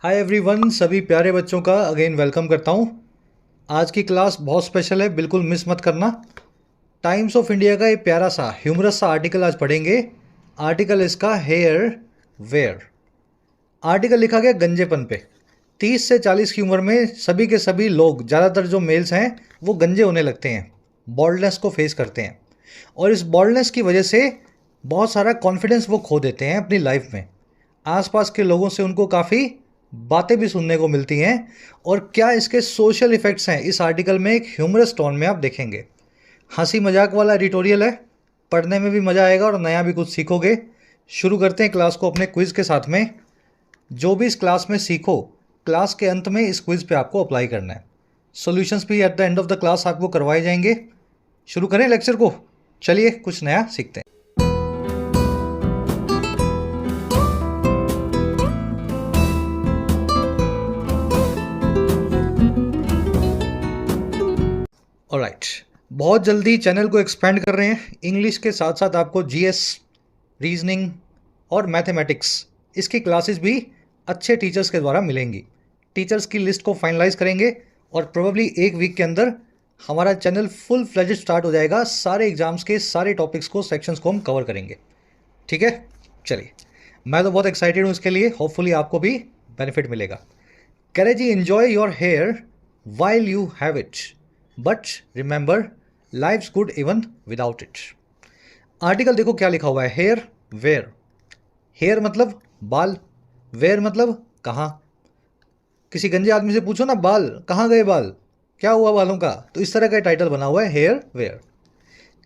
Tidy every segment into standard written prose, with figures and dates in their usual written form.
Hi everyone, सभी प्यारे बच्चों का अगेन वेलकम करता हूँ। आज की क्लास बहुत स्पेशल है, बिल्कुल मिस मत करना। टाइम्स ऑफ इंडिया का ये प्यारा सा ह्यूमरस सा आर्टिकल आज पढ़ेंगे। आर्टिकल इसका हेयर वेयर। आर्टिकल लिखा गया गंजेपन पे। 30 से 40 की उम्र में सभी के सभी लोग, ज़्यादातर जो मेल्स हैं, वो गंजे होने लगते हैं, बॉल्डनेस को फेस करते हैं। और इस बॉल्डनेस की वजह से बहुत सारा कॉन्फिडेंस वो खो देते हैं अपनी लाइफ में। आसपास के लोगों से उनको काफ़ी बातें भी सुनने को मिलती हैं। और क्या इसके सोशल इफ़ेक्ट्स हैं, इस आर्टिकल में एक ह्यूमरस टोन में आप देखेंगे। हंसी मजाक वाला एडिटोरियल है, पढ़ने में भी मज़ा आएगा और नया भी कुछ सीखोगे। शुरू करते हैं क्लास को अपने क्विज़ के साथ में। जो भी इस क्लास में सीखो, क्लास के अंत में इस क्विज़ पे आपको अप्लाई करना है। सॉल्यूशंस भी at the end of the class आपको करवाए जाएंगे। शुरू करें लेक्चर को। चलिए कुछ नया सीखते हैं। ऑलराइट, बहुत जल्दी चैनल को एक्सपेंड कर रहे हैं। इंग्लिश के साथ साथ आपको जीएस, रीजनिंग और मैथमेटिक्स, इसकी क्लासेस भी अच्छे टीचर्स के द्वारा मिलेंगी। टीचर्स की लिस्ट को फाइनलाइज करेंगे और प्रोबेबली एक वीक के अंदर हमारा चैनल फुल फ्लेजेड स्टार्ट हो जाएगा। सारे एग्जाम्स के सारे टॉपिक्स को, सेक्शंस को हम कवर करेंगे। ठीक है, चलिए, मैं तो बहुत एक्साइटेड हूँ इसके लिए। होपफुली आपको भी बेनिफिट मिलेगा। करे जी, enjoy your hair while you have it, but remember life's good even without it. Article देखो क्या लिखा हुआ है, हेयर वेयर। हेयर मतलब बाल, वेयर मतलब कहाँ। किसी गंजे आदमी से पूछो ना, बाल कहाँ गए, बाल क्या हुआ बालों का, तो इस तरह का टाइटल बना हुआ है, हेयर वेयर।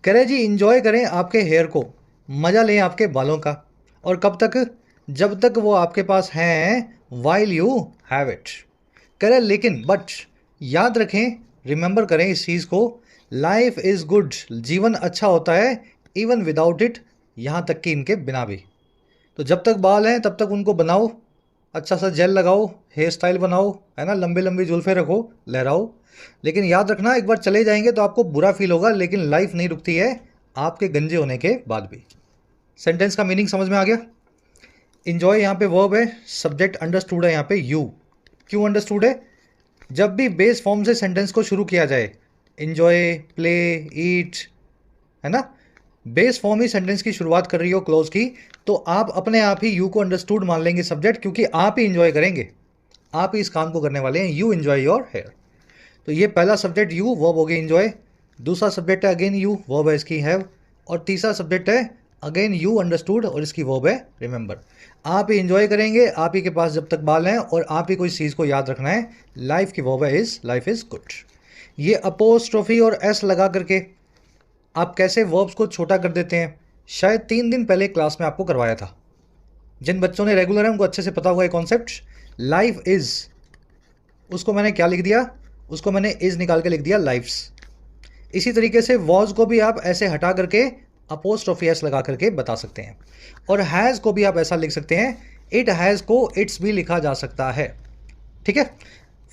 करें जी, इंजॉय करें आपके हेयर को, मज़ा लें आपके बालों का। और कब तक? जब तक वो आपके पास हैं, वाइल यू हैव इट। करें लेकिन, बट याद रखें, रिमेंबर करें इस चीज़ को, लाइफ इज़ गुड, जीवन अच्छा होता है, इवन विदाउट इट, यहाँ तक कि इनके बिना भी। तो जब तक बाल हैं तब तक उनको बनाओ, अच्छा सा जेल लगाओ, हेयर स्टाइल बनाओ, है ना, लंबी लंबी जुल्फे रखो, लहराओ। लेकिन याद रखना, एक बार चले जाएंगे तो आपको बुरा फील होगा, लेकिन लाइफ नहीं रुकती है आपके गंजे होने के बाद भी। सेंटेंस का मीनिंग समझ में आ गया। इंजॉय यहाँ पे वर्ब है, सब्जेक्ट अंडरस्टूड है यहाँ पे यू। क्यों अंडरस्टूड है? जब भी बेस फॉर्म से सेंटेंस को शुरू किया जाए, इंजॉय, प्ले, ईट, है ना, बेस फॉर्म ही सेंटेंस की शुरुआत कर रही हो क्लोज की, तो आप अपने आप ही यू को अंडरस्टूड मान लेंगे सब्जेक्ट, क्योंकि आप ही इंजॉय करेंगे, आप ही इस काम को करने वाले हैं। You enjoy your hair. तो ये पहला सब्जेक्ट यू, वर्ब हो गया इंजॉय। दूसरा सब्जेक्ट है अगेन यू, वर्ब है इसकी हैव। और तीसरा सब्जेक्ट है अगेन यू अंडरस्टूड, और इसकी वर्ब है रिमेंबर। आप ही इंजॉय करेंगे, आप ही के पास जब तक बाल हैं, और आप ही को इस चीज़ को याद रखना है, लाइफ की वर्ब है इज, लाइफ इज गुड। ये अपोस्ट्रोफी और एस लगा करके आप कैसे वर्ब्स को छोटा कर देते हैं, शायद 3 दिन पहले क्लास में आपको करवाया था। जिन बच्चों ने रेगुलर है उनको अच्छे से पता होगा ये कॉन्सेप्ट। लाइफ इज, उसको मैंने क्या लिख दिया, उसको मैंने इज निकाल के लिख दिया लाइफ्स। इसी तरीके से वॉज को भी आप ऐसे हटा करके अपोस्ट्रोफी एस लगा करके बता सकते हैं। और हैज़ को भी आप ऐसा लिख सकते हैं, इट हैज़ को इट्स भी लिखा जा सकता है। ठीक है,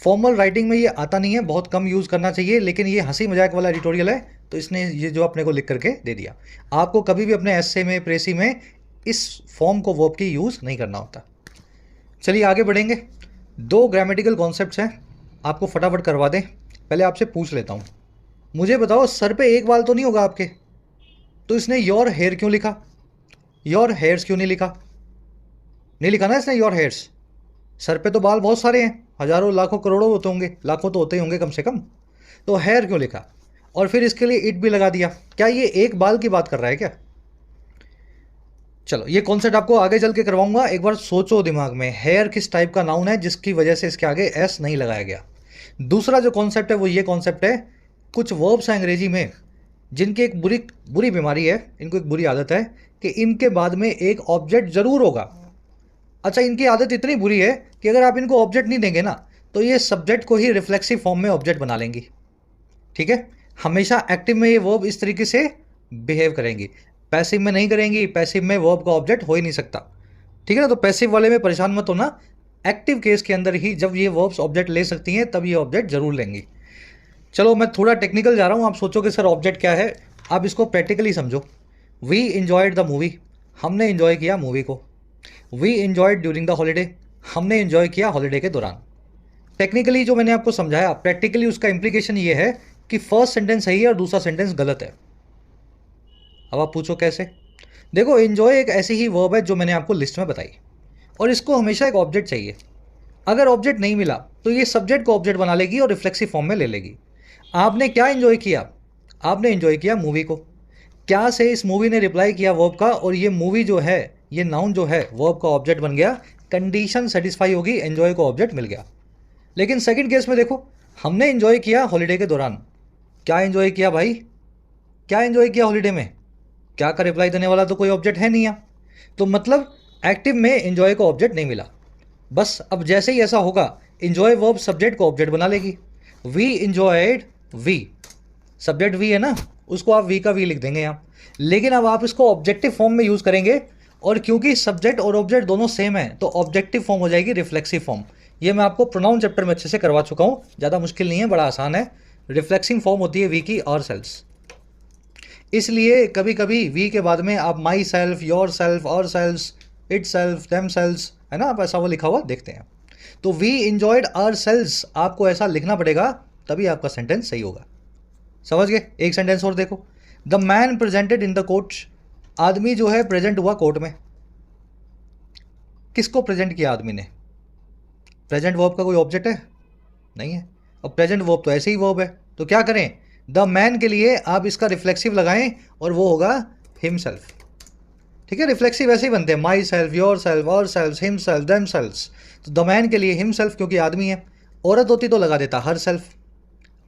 फॉर्मल राइटिंग में ये आता नहीं है, बहुत कम यूज़ करना चाहिए, लेकिन ये हंसी मजाक वाला एडिटोरियल है तो इसने ये जो अपने को लिख करके दे दिया। आपको कभी भी अपने एस्से में, प्रेसी में इस फॉर्म को, वर्ब की यूज़ नहीं करना होता। चलिए आगे बढ़ेंगे। 2 ग्रामेटिकल कॉन्सेप्ट्स हैं, आपको फटाफट करवा दें। पहले आपसे पूछ लेता हूँ, मुझे बताओ, सर पे एक बाल तो नहीं होगा आपके, तो इसने योर हेयर क्यों लिखा, योर हेयर्स क्यों नहीं लिखा? नहीं लिखा ना इसने योर हेयर्स। सर पे तो बाल बहुत सारे हैं, हजारों लाखों करोड़ों होते होंगे, लाखों तो होते ही होंगे कम से कम, तो हेयर क्यों लिखा? और फिर इसके लिए इट भी लगा दिया। क्या ये एक बाल की बात कर रहा है क्या? चलो, ये कॉन्सेप्ट आपको आगे चल के करवाऊंगा, एक बार सोचो दिमाग में, हेयर किस टाइप का नाउन है जिसकी वजह से इसके आगे एस नहीं लगाया गया। दूसरा जो कॉन्सेप्ट है वो ये कॉन्सेप्ट है, कुछ वर्ब्स हैं अंग्रेजी में जिनकी एक बुरी बुरी बीमारी है, इनको एक बुरी आदत है कि इनके बाद में एक ऑब्जेक्ट जरूर होगा। अच्छा, इनकी आदत इतनी बुरी है कि अगर आप इनको ऑब्जेक्ट नहीं देंगे ना, तो ये सब्जेक्ट को ही रिफ्लेक्सिव फॉर्म में ऑब्जेक्ट बना लेंगी। ठीक है, हमेशा एक्टिव में ये वर्ब इस तरीके से बिहेव करेंगी, पैसिव में नहीं करेंगी। पैसिव में वर्ब का ऑब्जेक्ट हो ही नहीं सकता। ठीक है ना, तो पैसिव वाले में परेशान मत होना, एक्टिव केस के अंदर ही जब ये वर्ब्स ऑब्जेक्ट ले सकती हैं तब ये ऑब्जेक्ट जरूर लेंगी। चलो, मैं थोड़ा टेक्निकल जा रहा हूँ, आप सोचोगे सर ऑब्जेक्ट क्या है, आप इसको प्रैक्टिकली समझो। वी इंजॉयड द मूवी, हमने इंजॉय किया मूवी को। We enjoyed during the holiday, हमने एंजॉय किया हॉलीडे के दौरान। टेक्निकली जो मैंने आपको समझाया, प्रैक्टिकली उसका इम्प्लीकेशन ये है कि फर्स्ट सेंटेंस सही है और दूसरा सेंटेंस गलत है। अब आप पूछो कैसे? देखो, एंजॉय एक ऐसी ही वर्ब है जो मैंने आपको लिस्ट में बताई, और इसको हमेशा एक ऑब्जेक्ट चाहिए। अगर ऑब्जेक्ट नहीं मिला तो ये सब्जेक्ट को ऑब्जेक्ट बना लेगी और रिफ्लेक्सिव फॉर्म में ले लेगी। आपने क्या एंजॉय किया? आपने एंजॉय किया मूवी को। क्या से इस मूवी ने रिप्लाई किया वर्ब का, और ये मूवी जो है, ये नाउन जो है, वर्ब का ऑब्जेक्ट बन गया। कंडीशन सेटिस्फाई होगी, एंजॉय को ऑब्जेक्ट मिल गया। लेकिन सेकंड केस में देखो, हमने एंजॉय किया हॉलीडे के दौरान। क्या एंजॉय किया भाई? क्या एंजॉय किया हॉलीडे में? क्या का रिप्लाई देने वाला तो कोई ऑब्जेक्ट है नहीं यहाँ। तो मतलब एक्टिव में एंजॉय को ऑब्जेक्ट नहीं मिला। बस अब जैसे ही ऐसा होगा, एंजॉय वर्ब सब्जेक्ट को ऑब्जेक्ट बना लेगी। We enjoyed, we subject we है ना, उसको आप वी का वी लिख देंगे यहाँ। लेकिन अब आप इसको ऑब्जेक्टिव फॉर्म में यूज़ करेंगे, और क्योंकि सब्जेक्ट और ऑब्जेक्ट दोनों सेम है तो ऑब्जेक्टिव फॉर्म हो जाएगी रिफ्लेक्सिव फॉर्म। ये मैं आपको प्रोनाउन चैप्टर में अच्छे से करवा चुका हूँ, ज़्यादा मुश्किल नहीं है, बड़ा आसान है। रिफ्लेक्सिंग फॉर्म होती है वी की और सेल्स। इसलिए कभी कभी वी के बाद में आप myself, yourself, ourselves, itself, themselves, है ना, आप ऐसा वो लिखा हुआ देखते हैं। तो वी इंजॉयड आवर सेल्स आपको ऐसा लिखना पड़ेगा, तभी आपका सेंटेंस सही होगा। समझ गए? एक सेंटेंस और देखो। The man presented in the court, आदमी जो है प्रेजेंट हुआ कोर्ट में। किसको प्रेजेंट किया आदमी ने? प्रेजेंट वर्ब का कोई ऑब्जेक्ट है? नहीं है। अब प्रेजेंट वर्ब तो ऐसे ही वर्ब है, तो क्या करें? द मैन के लिए आप इसका रिफ्लेक्सिव लगाएं और वो होगा हिमसेल्फ। ठीक है, रिफ्लेक्सिव ऐसे ही बनते हैं, माई सेल्फ, योर सेल्फ, और self, him self, them self. तो द मैन के लिए हिमसेल्फ, क्योंकि आदमी है। औरत होती तो लगा देता हर सेल्फ।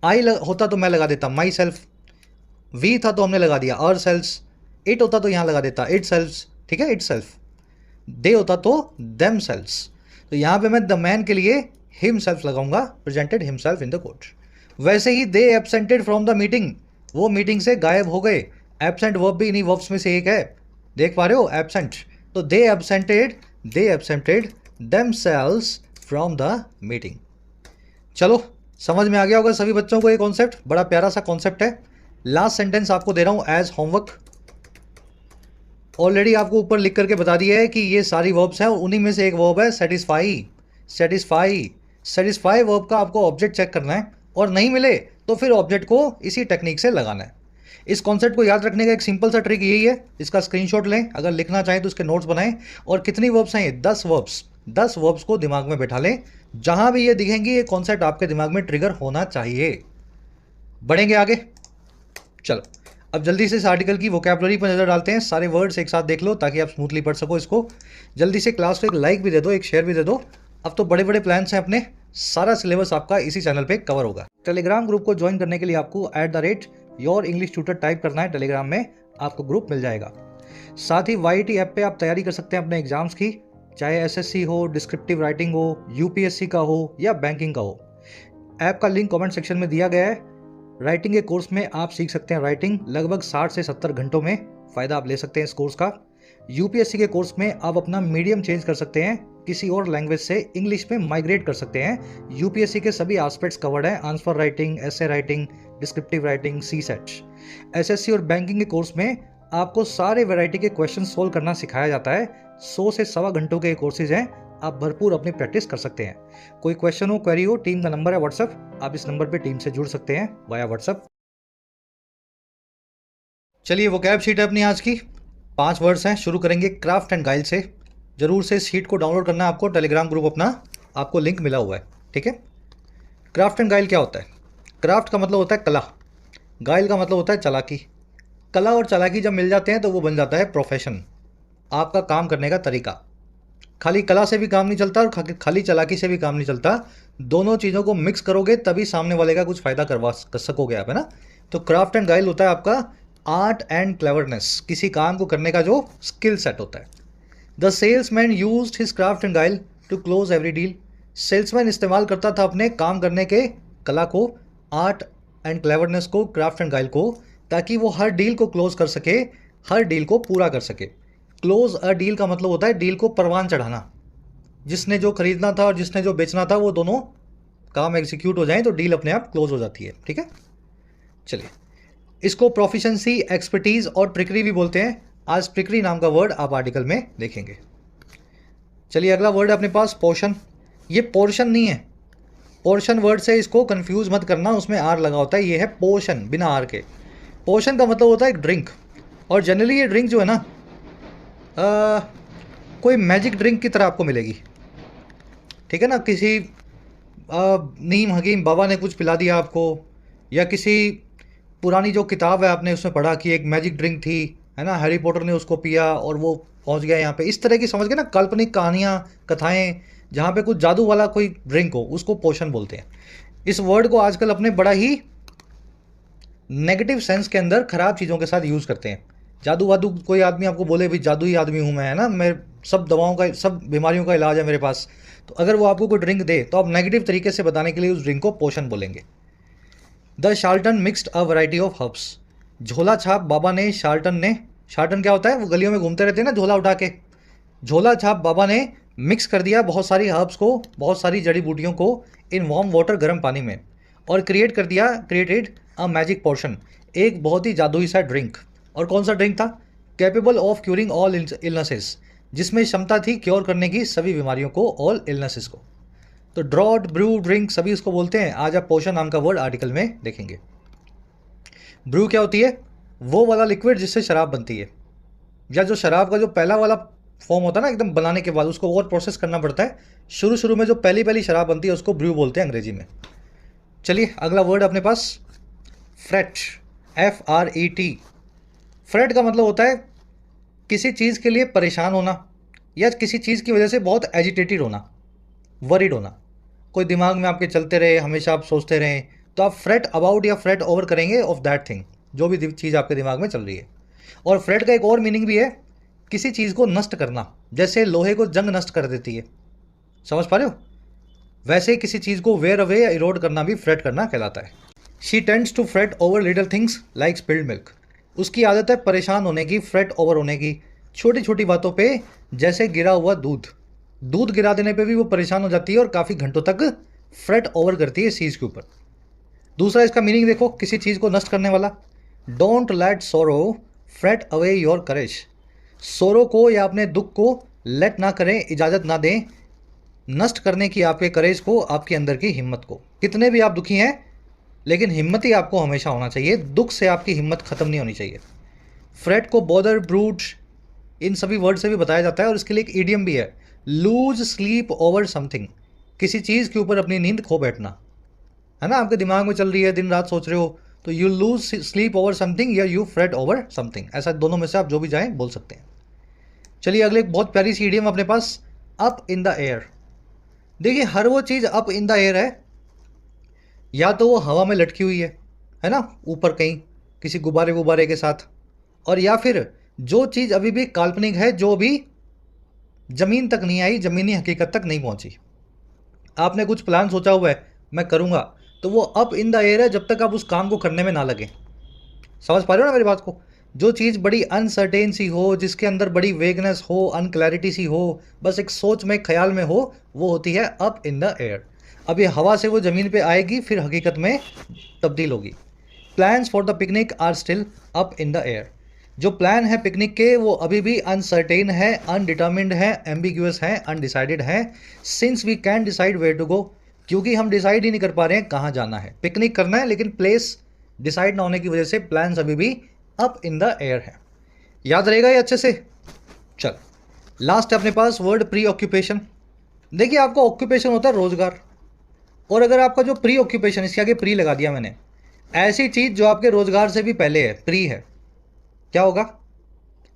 आई होता तो मैं लगा देता माई सेल्फ। वी था तो हमने लगा दिया और सेल्स। इट होता तो यहाँ लगा देता इट सेल्फ्स। ठीक है, इट सेल्फ। दे होता तो देम सेल्स। तो यहाँ पे मैं द मैन के लिए हिम सेल्फ लगाऊंगा, presented himself in the court. वैसे ही दे एब्सेंटेड फ्रॉम द मीटिंग, वो मीटिंग से गायब हो गए। एब्सेंट वर्ब भी इन्हीं वर्ब्स में से एक है, देख पा रहे हो, एब्सेंट। तो दे एब्सेंटेड देमसेल्व्स फ्रॉम द मीटिंग। चलो, समझ में आ गया होगा सभी बच्चों को ये कॉन्सेप्ट, बड़ा प्यारा सा कॉन्सेप्ट है। लास्ट सेंटेंस आपको दे रहा हूं एज होमवर्क। ऑलरेडी आपको ऊपर लिख करके बता दिया है कि ये सारी वर्ब्स हैं, उन्हीं में से एक वर्ब है सेटिस्फाई। सेटिस्फाई वर्ब का आपको ऑब्जेक्ट चेक करना है, और नहीं मिले तो फिर ऑब्जेक्ट को इसी टेक्निक से लगाना है। इस कॉन्सेप्ट को याद रखने का एक सिंपल सा ट्रिक यही है, इसका स्क्रीनशॉट लें, अगर लिखना चाहें तो उसके नोट्स बनाएं। और कितनी वर्ब्स हैं ये? 10 वर्ब्स। 10 वर्ब्स को दिमाग में बैठा लें, जहां भी ये दिखेंगी ये कॉन्सेप्ट आपके दिमाग में ट्रिगर होना चाहिए। बढ़ेंगे आगे। चलो, अब जल्दी से इस आर्टिकल की वोकैबुलरी पर नजर डालते हैं। सारे वर्ड्स एक साथ देख लो ताकि आप स्मूथली पढ़ सको इसको। जल्दी से क्लास को एक लाइक भी दे दो, एक शेयर भी दे दो। अब तो बड़े बड़े प्लान्स हैं अपने, सारा सिलेबस आपका इसी चैनल पे कवर होगा। टेलीग्राम ग्रुप को ज्वाइन करने के लिए आपको @yourEnglishTutor टाइप करना है, टेलीग्राम में आपको ग्रुप मिल जाएगा। साथ ही YT ऐप पे आप तैयारी कर सकते हैं अपने एग्जाम्स की, चाहे SSC हो, डिस्क्रिप्टिव राइटिंग हो, UPSC का हो या बैंकिंग का हो। ऐप का लिंक कमेंट सेक्शन में दिया गया है। राइटिंग के कोर्स में आप सीख सकते हैं राइटिंग, लगभग 60 से 70 घंटों में फ़ायदा आप ले सकते हैं इस कोर्स का। UPSC के कोर्स में आप अपना मीडियम चेंज कर सकते हैं, किसी और लैंग्वेज से इंग्लिश में माइग्रेट कर सकते हैं। UPSC के सभी एस्पेक्ट्स कवर्ड हैं, answer writing, essay writing, descriptive writing, CSAT। SSC और बैंकिंग के कोर्स में आपको सारे वैरायटी के क्वेश्चन सोल्व करना सिखाया जाता है। 100 से 1.25 घंटों के कोर्सेज हैं, आप भरपूर अपनी प्रैक्टिस कर सकते हैं। कोई क्वेश्चन हो, क्वेरी हो, टीम का नंबर है व्हाट्सएप, आप इस नंबर पे टीम से जुड़ सकते हैं वाया व्हाट्सएप। चलिए, वोकैब शीट है अपनी आज की, 5 वर्ड्स हैं। शुरू करेंगे क्राफ्ट एंड गाइल से। जरूर से इस शीट को डाउनलोड करना है आपको, टेलीग्राम ग्रुप अपना, आपको लिंक मिला हुआ है। ठीक है, क्राफ्ट एंड गाइल क्या होता है? क्राफ्ट का मतलब होता है कला, गाइल का मतलब होता है चालाकी। कला और चालाकी जब मिल जाते हैं तो वो बन जाता है प्रोफेशन, आपका काम करने का तरीका। खाली कला से भी काम नहीं चलता और खाली चालाकी से भी काम नहीं चलता, दोनों चीज़ों को मिक्स करोगे तभी सामने वाले का कुछ फ़ायदा करवा कर सकोगे आप, है ना। तो क्राफ्ट एंड गाइल होता है आपका आर्ट एंड क्लेवरनेस, किसी काम को करने का जो स्किल सेट होता है। The salesman used his craft and guile to close every deal. Salesman इस्तेमाल करता था अपने काम करने के कला को, आर्ट एंड क्लेवरनेस को, क्राफ्ट एंड गाइल को, ताकि वो हर डील को क्लोज कर सके, हर डील को पूरा कर सके। क्लोज अ डील का मतलब होता है डील को परवान चढ़ाना, जिसने जो खरीदना था और जिसने जो बेचना था वो दोनों काम एग्जीक्यूट हो जाएं तो डील अपने आप क्लोज हो जाती है। ठीक है, चलिए, इसको प्रोफिशिएंसी, एक्सपर्टीज और ट्रिकरी भी बोलते हैं। आज ट्रिकरी नाम का वर्ड आप आर्टिकल में देखेंगे। चलिए अगला वर्ड है अपने पास पोर्शन। ये पोर्शन नहीं है, पोर्शन वर्ड से इसको कंफ्यूज मत करना, उसमें आर लगा होता है। ये है पोर्शन बिना आर के। पोर्शन का मतलब होता है एक ड्रिंक, और जनरली ये ड्रिंक जो है ना कोई मैजिक ड्रिंक की तरह आपको मिलेगी, ठीक है ना। किसी नीम हकीम बाबा ने कुछ पिला दिया आपको, या किसी पुरानी जो किताब है आपने उसमें पढ़ा कि एक मैजिक ड्रिंक थी, है ना, हैरी पॉटर ने उसको पिया और वो पहुंच गया यहाँ पे। इस तरह की समझ के ना काल्पनिक कहानियाँ, कथाएं, जहाँ पे कुछ जादू वाला कोई ड्रिंक हो, उसको पोशन बोलते हैं। इस वर्ड को आजकल अपने बड़ा ही नेगेटिव सेंस के अंदर खराब चीज़ों के साथ यूज़ करते हैं। जादू वादू, कोई आदमी आपको बोले भाई जादुई आदमी हूँ मैं, है ना, मैं सब दवाओं का, सब बीमारियों का इलाज है मेरे पास, तो अगर वो आपको कोई ड्रिंक दे तो आप नेगेटिव तरीके से बताने के लिए उस ड्रिंक को पोशन बोलेंगे। The shorten mixed a variety of herbs. झोला छाप बाबा ने, शार्टन क्या होता है, वो गलियों में घूमते रहते हैं ना झोला उठा के। झोला छाप बाबा ने मिक्स कर दिया बहुत सारी हर्ब्स को, बहुत सारी जड़ी बूटियों को इन वार्म वाटर, गर्म पानी में, और क्रिएटेड अ मैजिक पोर्शन, एक बहुत ही जादुई सा ड्रिंक। और कौन सा ड्रिंक था? Capable of curing all illnesses, जिसमें क्षमता थी क्योर करने की सभी बीमारियों को, ऑल इलनेसेस को। तो ड्रॉट, ब्रू, ड्रिंक सभी इसको बोलते हैं। आज आप पोशन नाम का वर्ड आर्टिकल में देखेंगे। ब्रू क्या होती है? वो वाला लिक्विड जिससे शराब बनती है, या जो शराब का जो पहला वाला फॉर्म होता है ना एकदम बनाने के बाद, उसको और प्रोसेस करना पड़ता है। शुरू में जो पहली शराब बनती है उसको ब्रू बोलते हैं अंग्रेजी में। चलिए अगला वर्ड अपने पास फ्रेट, FRET। फ्रेट का मतलब होता है किसी चीज़ के लिए परेशान होना, या किसी चीज़ की वजह से बहुत एजिटेटेड होना, वरीड होना। कोई दिमाग में आपके चलते रहे, हमेशा आप सोचते रहें, तो आप फ्रेट अबाउट या फ्रेट ओवर करेंगे ऑफ दैट थिंग, जो भी चीज़ आपके दिमाग में चल रही है। और फ्रेट का एक और मीनिंग भी है, किसी चीज़ को नष्ट करना, जैसे लोहे को जंग नष्ट कर देती है, समझ पा रहे हो, वैसे ही किसी चीज़ को वेयर अवे या इरोड करना भी फ्रेट करना कहलाता है। She tends to fret over little things like spilled milk. उसकी आदत है परेशान होने की, फ्रेट ओवर होने की, छोटी छोटी बातों पे, जैसे गिरा हुआ दूध गिरा देने पे भी वो परेशान हो जाती है और काफ़ी घंटों तक फ्रेट ओवर करती है इस चीज़ के ऊपर। दूसरा इसका मीनिंग देखो, किसी चीज़ को नष्ट करने वाला। डोंट लेट सोरो फ्रेट अवे योर करेज। सोरो को या अपने दुख को लेट ना करें, इजाज़त ना दें नष्ट करने की आपके करेज को, आपके अंदर की हिम्मत को। कितने भी आप दुखी हैं, लेकिन हिम्मत ही आपको हमेशा होना चाहिए, दुख से आपकी हिम्मत खत्म नहीं होनी चाहिए। फ्रेट को बॉदर, ब्रूट, इन सभी वर्ड से भी बताया जाता है, और इसके लिए एक ईडियम भी है, लूज स्लीप ओवर समथिंग। किसी चीज़ के ऊपर अपनी नींद खो बैठना, है ना, आपके दिमाग में चल रही है, दिन रात सोच रहे हो, तो you lose sleep over something या यू फ्रेट ओवर समथिंग, ऐसा दोनों में से आप जो भी जाएं बोल सकते हैं। चलिए अगले एक बहुत प्यारी सी ईडियम अपने पास, अप इन द एयर। देखिए हर वो चीज़ अप इन द एयर है, या तो वो हवा में लटकी हुई है ना, ऊपर कहीं किसी गुब्बारे वुब्बारे के साथ, और या फिर जो चीज़ अभी भी काल्पनिक है, जो भी ज़मीन तक नहीं आई, ज़मीनी हकीकत तक नहीं पहुंची। आपने कुछ प्लान सोचा हुआ है मैं करूँगा, तो वो अप इन द एयर है जब तक आप उस काम को करने में ना लगे। समझ पा रहे हो ना मेरी बात को? जो चीज़ बड़ी अनसर्टेन सी हो, जिसके अंदर बड़ी वेगनेस हो, अनक्लैरिटी सी हो, बस एक सोच में, ख्याल में हो, वो होती है अप इन द एयर। अब ये हवा से वो ज़मीन पे आएगी, फिर हकीकत में तब्दील होगी। Plans for the picnic are still up in the air. जो प्लान है पिकनिक के, वो अभी भी अनसर्टेन है, अनडिटर्मिन्ड है, एम्बिग्यूअस है, अनडिसाइडेड है। Since we can decide where to go, क्योंकि हम डिसाइड ही नहीं कर पा रहे हैं कहाँ जाना है। पिकनिक करना है लेकिन प्लेस डिसाइड ना होने की वजह से प्लान्स अभी भी अप इन द एयर है। याद रहेगा ये अच्छे से? चल लास्ट है अपने पास वर्ड प्री ऑक्यूपेशन। देखिए आपका ऑक्यूपेशन होता है रोजगार, और अगर आपका जो प्री ऑक्यूपेशन, इसके आगे प्री लगा दिया मैंने, ऐसी चीज़ जो आपके रोजगार से भी पहले है, प्री है, क्या होगा?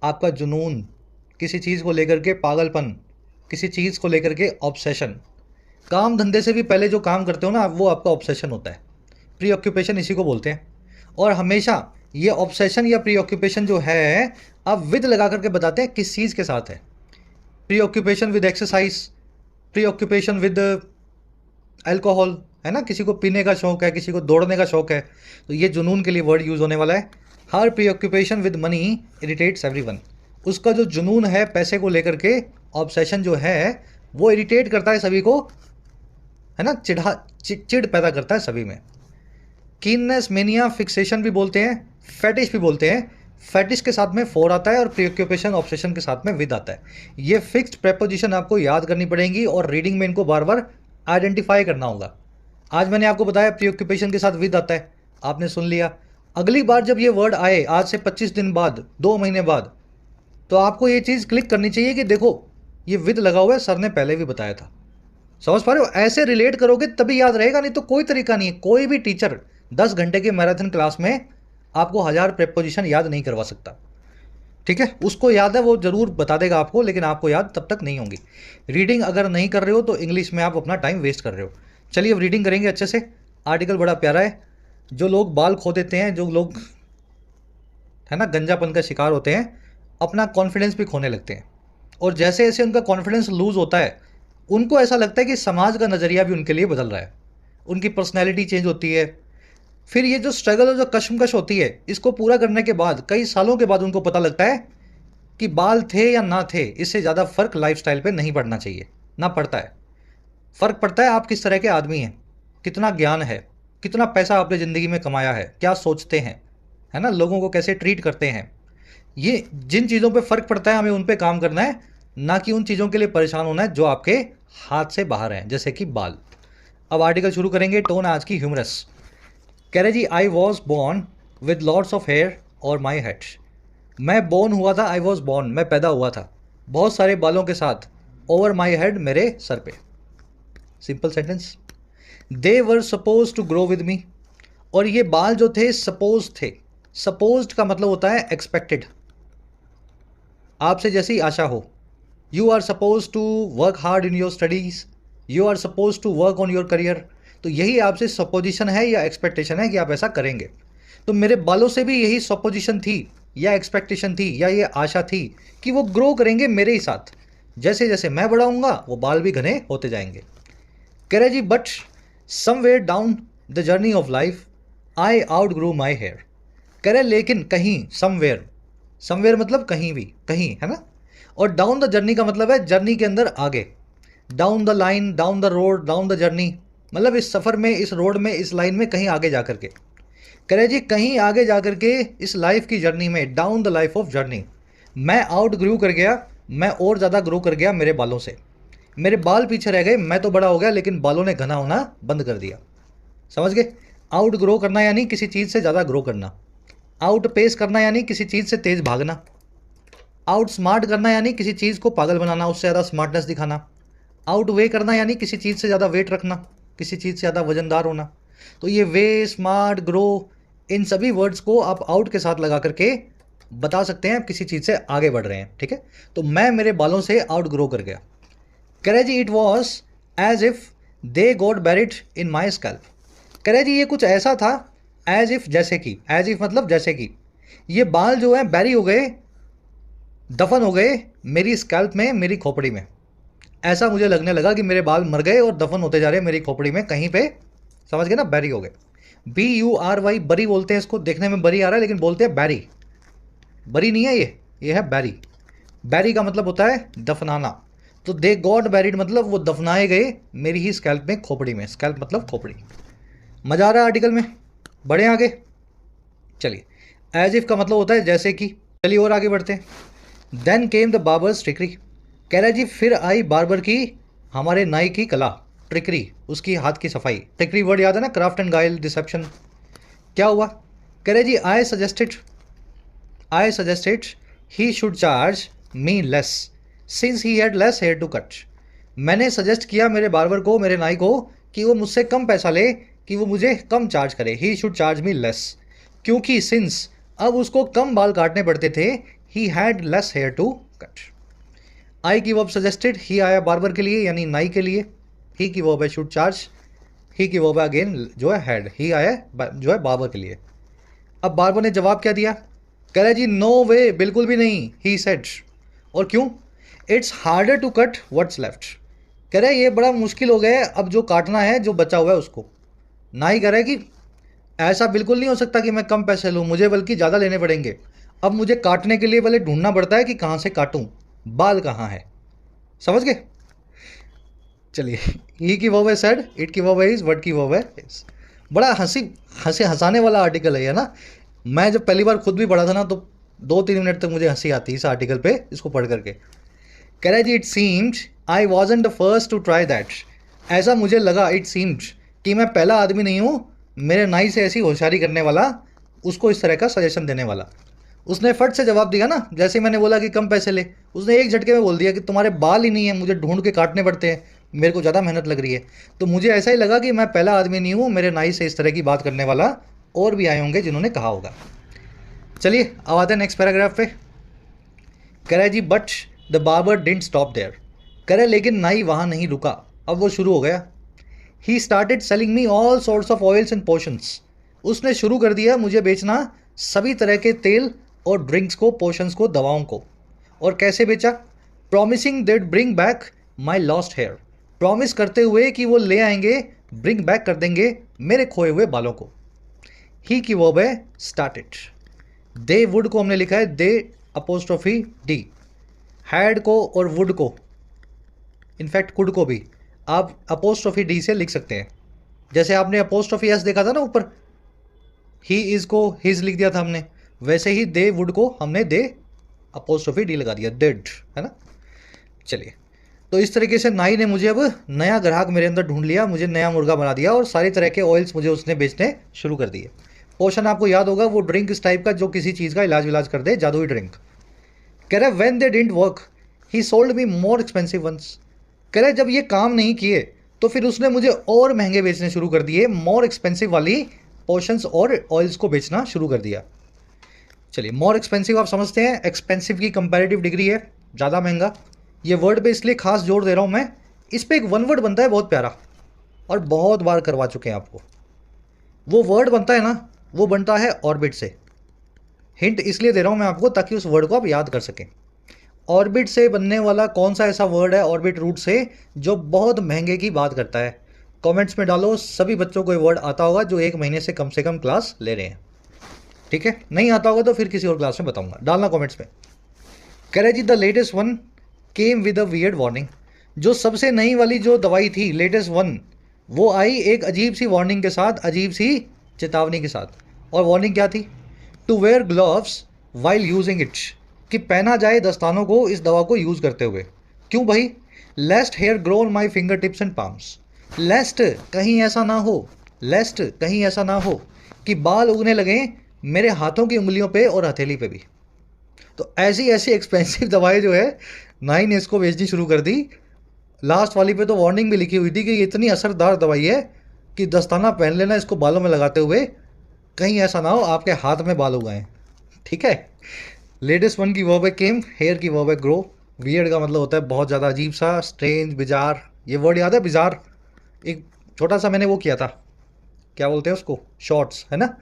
आपका जुनून, किसी चीज़ को लेकर के पागलपन, किसी चीज़ को लेकर के ऑब्सेशन। काम धंधे से भी पहले जो काम करते हो ना, वो आपका ऑब्सेशन होता है। प्री ऑक्यूपेशन इसी को बोलते हैं। और हमेशा ये ऑब्सेशन या प्री ऑक्यूपेशन जो है, आप विद लगा करके बताते हैं किस चीज़ के साथ है। Pre occupation with exercise, pre occupation with alcohol, है ना, किसी को पीने का शौक है, किसी को दौड़ने का शौक है, तो ये जुनून के लिए वर्ड यूज़ होने वाला है। हर preoccupation with money irritates everyone. उसका जो जुनून है पैसे को लेकर के, ऑब्सेशन जो है, वो इरिटेट करता है सभी को, है ना, चिड़ पैदा करता है सभी में। कीननेस, मेनिया, फिक्सेशन भी बोलते हैं, फेटिश भी बोलते हैं। फेटिश के साथ में फॉर आता है और प्रीऑक्यूपेशन ऑब्सेशन के साथ में विद आता है। ये फिक्स्ड प्रेपोजिशन आपको याद करनी पड़ेंगी और रीडिंग में इनको बार बार आइडेंटिफाई करना होगा। आज मैंने आपको बताया प्रीऑक्यूपेशन के साथ विद आता है, आपने सुन लिया। अगली बार जब ये वर्ड आए आज से 25 दिन बाद, 2 महीने बाद, तो आपको ये चीज़ क्लिक करनी चाहिए कि देखो ये विद लगा हुआ है, सर ने पहले भी बताया था। समझ पा रहे हो? ऐसे रिलेट करोगे तभी याद रहेगा, नहीं तो कोई तरीका नहीं है। कोई भी टीचर 10 घंटे के मैराथन क्लास में आपको 1000 प्रेपोजिशन याद नहीं करवा सकता। ठीक है, उसको याद है वो जरूर बता देगा आपको, लेकिन आपको याद तब तक नहीं होंगी। रीडिंग अगर नहीं कर रहे हो तो इंग्लिश में आप अपना टाइम वेस्ट कर रहे हो। चलिए अब रीडिंग करेंगे अच्छे से। आर्टिकल बड़ा प्यारा है। जो लोग बाल खो देते हैं, जो लोग है ना गंजापन का शिकार होते हैं, अपना कॉन्फिडेंस भी खोने लगते हैं, और जैसे जैसे उनका कॉन्फिडेंस लूज होता है उनको ऐसा लगता है कि समाज का नज़रिया भी उनके लिए बदल रहा है, उनकी पर्सनैलिटी चेंज होती है। फिर ये जो स्ट्रगल और जो कश्मकश होती है, इसको पूरा करने के बाद कई सालों के बाद उनको पता लगता है कि बाल थे या ना थे, इससे ज़्यादा फ़र्क लाइफस्टाइल पे नहीं पड़ना चाहिए, ना पड़ता है। फ़र्क पड़ता है आप किस तरह के आदमी हैं, कितना ज्ञान है, कितना पैसा आपने ज़िंदगी में कमाया है, क्या सोचते हैं, है ना, लोगों को कैसे ट्रीट करते हैं। ये जिन चीज़ों पे फ़र्क पड़ता है हमें उन पे काम करना है, ना कि उन चीज़ों के लिए परेशान होना है जो आपके हाथ से बाहर हैं, जैसे कि बाल। अब आर्टिकल शुरू करेंगे। टोन आज की ह्यूमरस। कह रहे जी, I was born with lots of hair और माई हेड। मैं बोर्न हुआ था, आई वॉज बॉर्न मैं पैदा हुआ था, बहुत सारे बालों के साथ, ओवर माई हेड मेरे सर पे। Simple sentence. They were suppose to grow with me. और ये बाल जो थे सपोज थे। सपोज्ड का मतलब होता है एक्सपेक्टेड, आपसे जैसी आशा हो। You are suppose to work hard in your studies, you are suppose to work on your career. तो यही आपसे सपोजिशन है या एक्सपेक्टेशन है कि आप ऐसा करेंगे। तो मेरे बालों से भी यही सपोजिशन थी या एक्सपेक्टेशन थी या ये आशा थी कि वो ग्रो करेंगे मेरे ही साथ। जैसे जैसे मैं बड़ा हूँगा वो बाल भी घने होते जाएंगे। कह रहे जी, but somewhere down the journey of life I outgrew my hair. कह रहे लेकिन कहीं, समवेयर, समवेयर मतलब कहीं भी, कहीं, है ना। और डाउन द जर्नी का मतलब है जर्नी के अंदर आगे। Down the line, down the road, down the journey मतलब इस सफ़र में, इस रोड में, इस लाइन में कहीं आगे जा कर के। कह रहे जी, कहीं आगे जा कर के इस लाइफ की जर्नी में, down the life of journey, मैं आउट ग्रू कर गया, मैं और ज़्यादा ग्रो कर गया मेरे बालों से। मेरे बाल पीछे रह गए, मैं तो बड़ा हो गया लेकिन बालों ने घना होना बंद कर दिया। समझ गए? आउट ग्रो करना यानी किसी चीज़ से ज़्यादा ग्रो करना। आउट पेस करना यानी किसी चीज़ से तेज़ भागना। आउट स्मार्ट करना यानी किसी चीज़ को पागल बनाना, उससे ज़्यादा स्मार्टनेस दिखाना। आउट वे करना यानी किसी चीज़ से ज़्यादा वेट रखना, किसी चीज़ से ज़्यादा वजनदार होना। तो ये वे, स्मार्ट, ग्रो, इन सभी वर्ड्स को आप आउट के साथ लगा करके बता सकते हैं आप किसी चीज़ से आगे बढ़ रहे हैं। ठीक है, तो मैं मेरे बालों से आउट ग्रो कर गया। कह रहे जी, it was as if they got buried in my scalp. कह रहे जी, ये कुछ ऐसा था, एज इफ जैसे कि, एज इफ मतलब जैसे कि, ये बाल जो है बैरी हो गए, दफन हो गए मेरी स्कैल्प में, मेरी खोपड़ी में। ऐसा मुझे लगने लगा कि मेरे बाल मर गए और दफन होते जा रहे हैं मेरी खोपड़ी में कहीं पे। समझ गए ना, बैरी हो गए। BURY, बरी बोलते हैं इसको, देखने में बरी आ रहा है लेकिन बोलते हैं बैरी। बरी नहीं है ये है बैरी। बैरी का मतलब होता है दफनाना। तो दे गॉट बैरिड मतलब वो दफनाए गए मेरी ही स्कैल्प में, खोपड़ी में। स्कैल्प मतलब खोपड़ी। मजा आ रहा है आर्टिकल में? बढ़े आगे। चलिए, एज इफ का मतलब होता है जैसे कि। चलिए और आगे बढ़ते हैं। Then came the barber's trickery. कह रहा है जी, फिर आई बार्बर की, हमारे नाई की कला, ट्रिकरी, उसकी हाथ की सफाई। ट्रिकरी वर्ड याद है ना, क्राफ्ट एंड गाइल, डिसेप्शन। क्या हुआ? कह रहे जी, I suggested he should charge me less since he had less hair to cut. मैंने सजेस्ट किया मेरे बार्बर को, मेरे नाई को, कि वो मुझसे कम पैसा ले, कि वो मुझे कम चार्ज करे। He should charge me less, क्योंकि सिंस अब उसको कम बाल काटने पड़ते थे, he had less hair to cut. I की वर्ब सजेस्टेड, ही आया बार्बर के लिए यानी नाई के लिए। ही की वर्ब है शुड चार्ज, ही की वर्ब अगेन जो है हैड, ही आया जो है बार्बर के लिए। अब बार्बर ने जवाब क्या दिया? कह रहा जी, नो वे, बिल्कुल भी नहीं, ही सेड। और क्यों? It's harder to cut what's left. कह रहा है ये बड़ा मुश्किल हो गया है अब जो काटना है, जो बचा हुआ है उसको। नाई कह रहा है कि ऐसा बिल्कुल नहीं हो सकता कि मैं कम पैसे लूँ, मुझे बल्कि ज़्यादा लेने पड़ेंगे। अब मुझे काटने के लिए पहले ढूंढना पड़ता है कि कहाँ से काटूँ, बाल कहाँ है। समझ गए? चलिए, ई की वर्ब है सेड, इट की वर्ब है इज, वर्ड की वर्ब है इज। बड़ा हंसाने वाला आर्टिकल है ना। मैं जब पहली बार खुद भी पढ़ा था ना तो 2-3 मिनट तक मुझे हंसी आती है इस आर्टिकल पे इसको पढ़ करके। कह रहा है जी, it seems I wasn't the first to try that. ऐसा मुझे लगा, इट सीम्स, कि मैं पहला आदमी नहीं हूँ मेरे नाई से ऐसी होशियारी करने वाला, उसको इस तरह का सजेशन देने वाला। उसने फट से जवाब दिया ना, जैसे मैंने बोला कि कम पैसे ले, उसने एक झटके में बोल दिया कि तुम्हारे बाल ही नहीं है, मुझे ढूंढ के काटने पड़ते हैं, मेरे को ज़्यादा मेहनत लग रही है। तो मुझे ऐसा ही लगा कि मैं पहला आदमी नहीं हूँ मेरे नाई से इस तरह की बात करने वाला, और भी आए होंगे जिन्होंने कहा होगा। चलिए अब आते हैं नेक्स्ट पैराग्राफ पे। कह रहा है जी, but the barber didn't stop there. कह रहा है लेकिन नाई वहाँ नहीं रुका, अब वो शुरू हो गया। He started selling me all sorts of oils and potions. उसने शुरू कर दिया मुझे बेचना सभी तरह के तेल और ड्रिंक्स को, पोशंस को, दवाओं को। और कैसे बेचा? Promising that bring back my lost hair. Promise करते हुए कि वो ले आएंगे, ब्रिंग बैक कर देंगे मेरे खोए हुए बालों को। ही की वर्ब है स्टार्टेड। दे वुड को हमने लिखा है दे अपोस्ट्रोफी डी। हैड को और वुड को, इनफैक्ट कुड को भी आप अपोस्ट्रोफी डी से लिख सकते हैं। जैसे आपने अपोस्ट्रोफी एस देखा था ना ऊपर, ही इज को हिज लिख दिया था हमने, वैसे ही दे वुड को हमने दे अपोस्ट्रोफी डी लगा दिया, डेड, है ना। चलिए, तो इस तरीके से नाई ने मुझे अब नया ग्राहक मेरे अंदर ढूंढ लिया, मुझे नया मुर्गा बना दिया और सारी तरह के ऑयल्स मुझे उसने बेचने शुरू कर दिए। पोशन आपको याद होगा, वो ड्रिंक इस टाइप का जो किसी चीज़ का इलाज कर दे, जादुई ड्रिंक। कह रहा है when they didn't work he sold me more expensive ones. कह रहा है जब ये काम नहीं किए तो फिर उसने मुझे और महंगे बेचने शुरू कर दिए, मोर एक्सपेंसिव वाली पोशंस और ऑयल्स को बेचना शुरू कर दिया। चलिए, मोर एक्सपेंसिव आप समझते हैं, एक्सपेंसिव की कंपैरेटिव डिग्री है, ज़्यादा महंगा। ये वर्ड पे इसलिए खास जोर दे रहा हूँ मैं, इस पर एक वन वर्ड बनता है बहुत प्यारा, और बहुत बार करवा चुके हैं आपको। वो वर्ड बनता है ना, वो बनता है ऑर्बिट से। हिंट इसलिए दे रहा हूँ मैं आपको ताकि उस वर्ड को आप याद कर सकें। ऑर्बिट से बनने वाला कौन सा ऐसा वर्ड है, ऑर्बिट रूट से, जो बहुत महंगे की बात करता है? कमेंट्स में डालो, सभी बच्चों को ये वर्ड आता होगा जो 1 महीने से कम क्लास ले रहे हैं। ठीक है, नहीं आता होगा तो फिर किसी और क्लास में बताऊंगा, डालना कमेंट्स में। कह रहे जी, the latest one came with a weird warning. जो सबसे नई वाली जो दवाई थी, लेटेस्ट वन, वो आई एक अजीब सी वार्निंग के साथ, अजीब सी चेतावनी के साथ। और वार्निंग क्या थी? To wear gloves while using it, कि पहना जाए दस्तानों को इस दवा को यूज़ करते हुए। क्यों भाई? Lest hair grow on my fingertips and palms. Lest कहीं ऐसा ना हो, लेस्ट कहीं ऐसा ना हो कि बाल उगने लगे मेरे हाथों की उंगलियों पे और हथेली पे भी। तो ऐसी ऐसी एक्सपेंसिव दवाएं जो है नाई ने इसको बेचनी शुरू कर दी। लास्ट वाली पे तो वार्निंग भी लिखी हुई थी कि ये इतनी असरदार दवाई है कि दस्ताना पहन लेना इसको बालों में लगाते हुए, कहीं ऐसा ना हो आपके हाथ में बाल उगाएं। ठीक है, लेटेस्ट वन की वर्ब है केम, हेयर की वर्ब है ग्रो। वियर्ड का मतलब होता है बहुत ज़्यादा अजीब सा, स्ट्रेंज, बिजार। ये वर्ड याद है बिजार? एक छोटा सा मैंने वो किया था, क्या बोलते हैं उसको, शॉर्ट्स, है ना।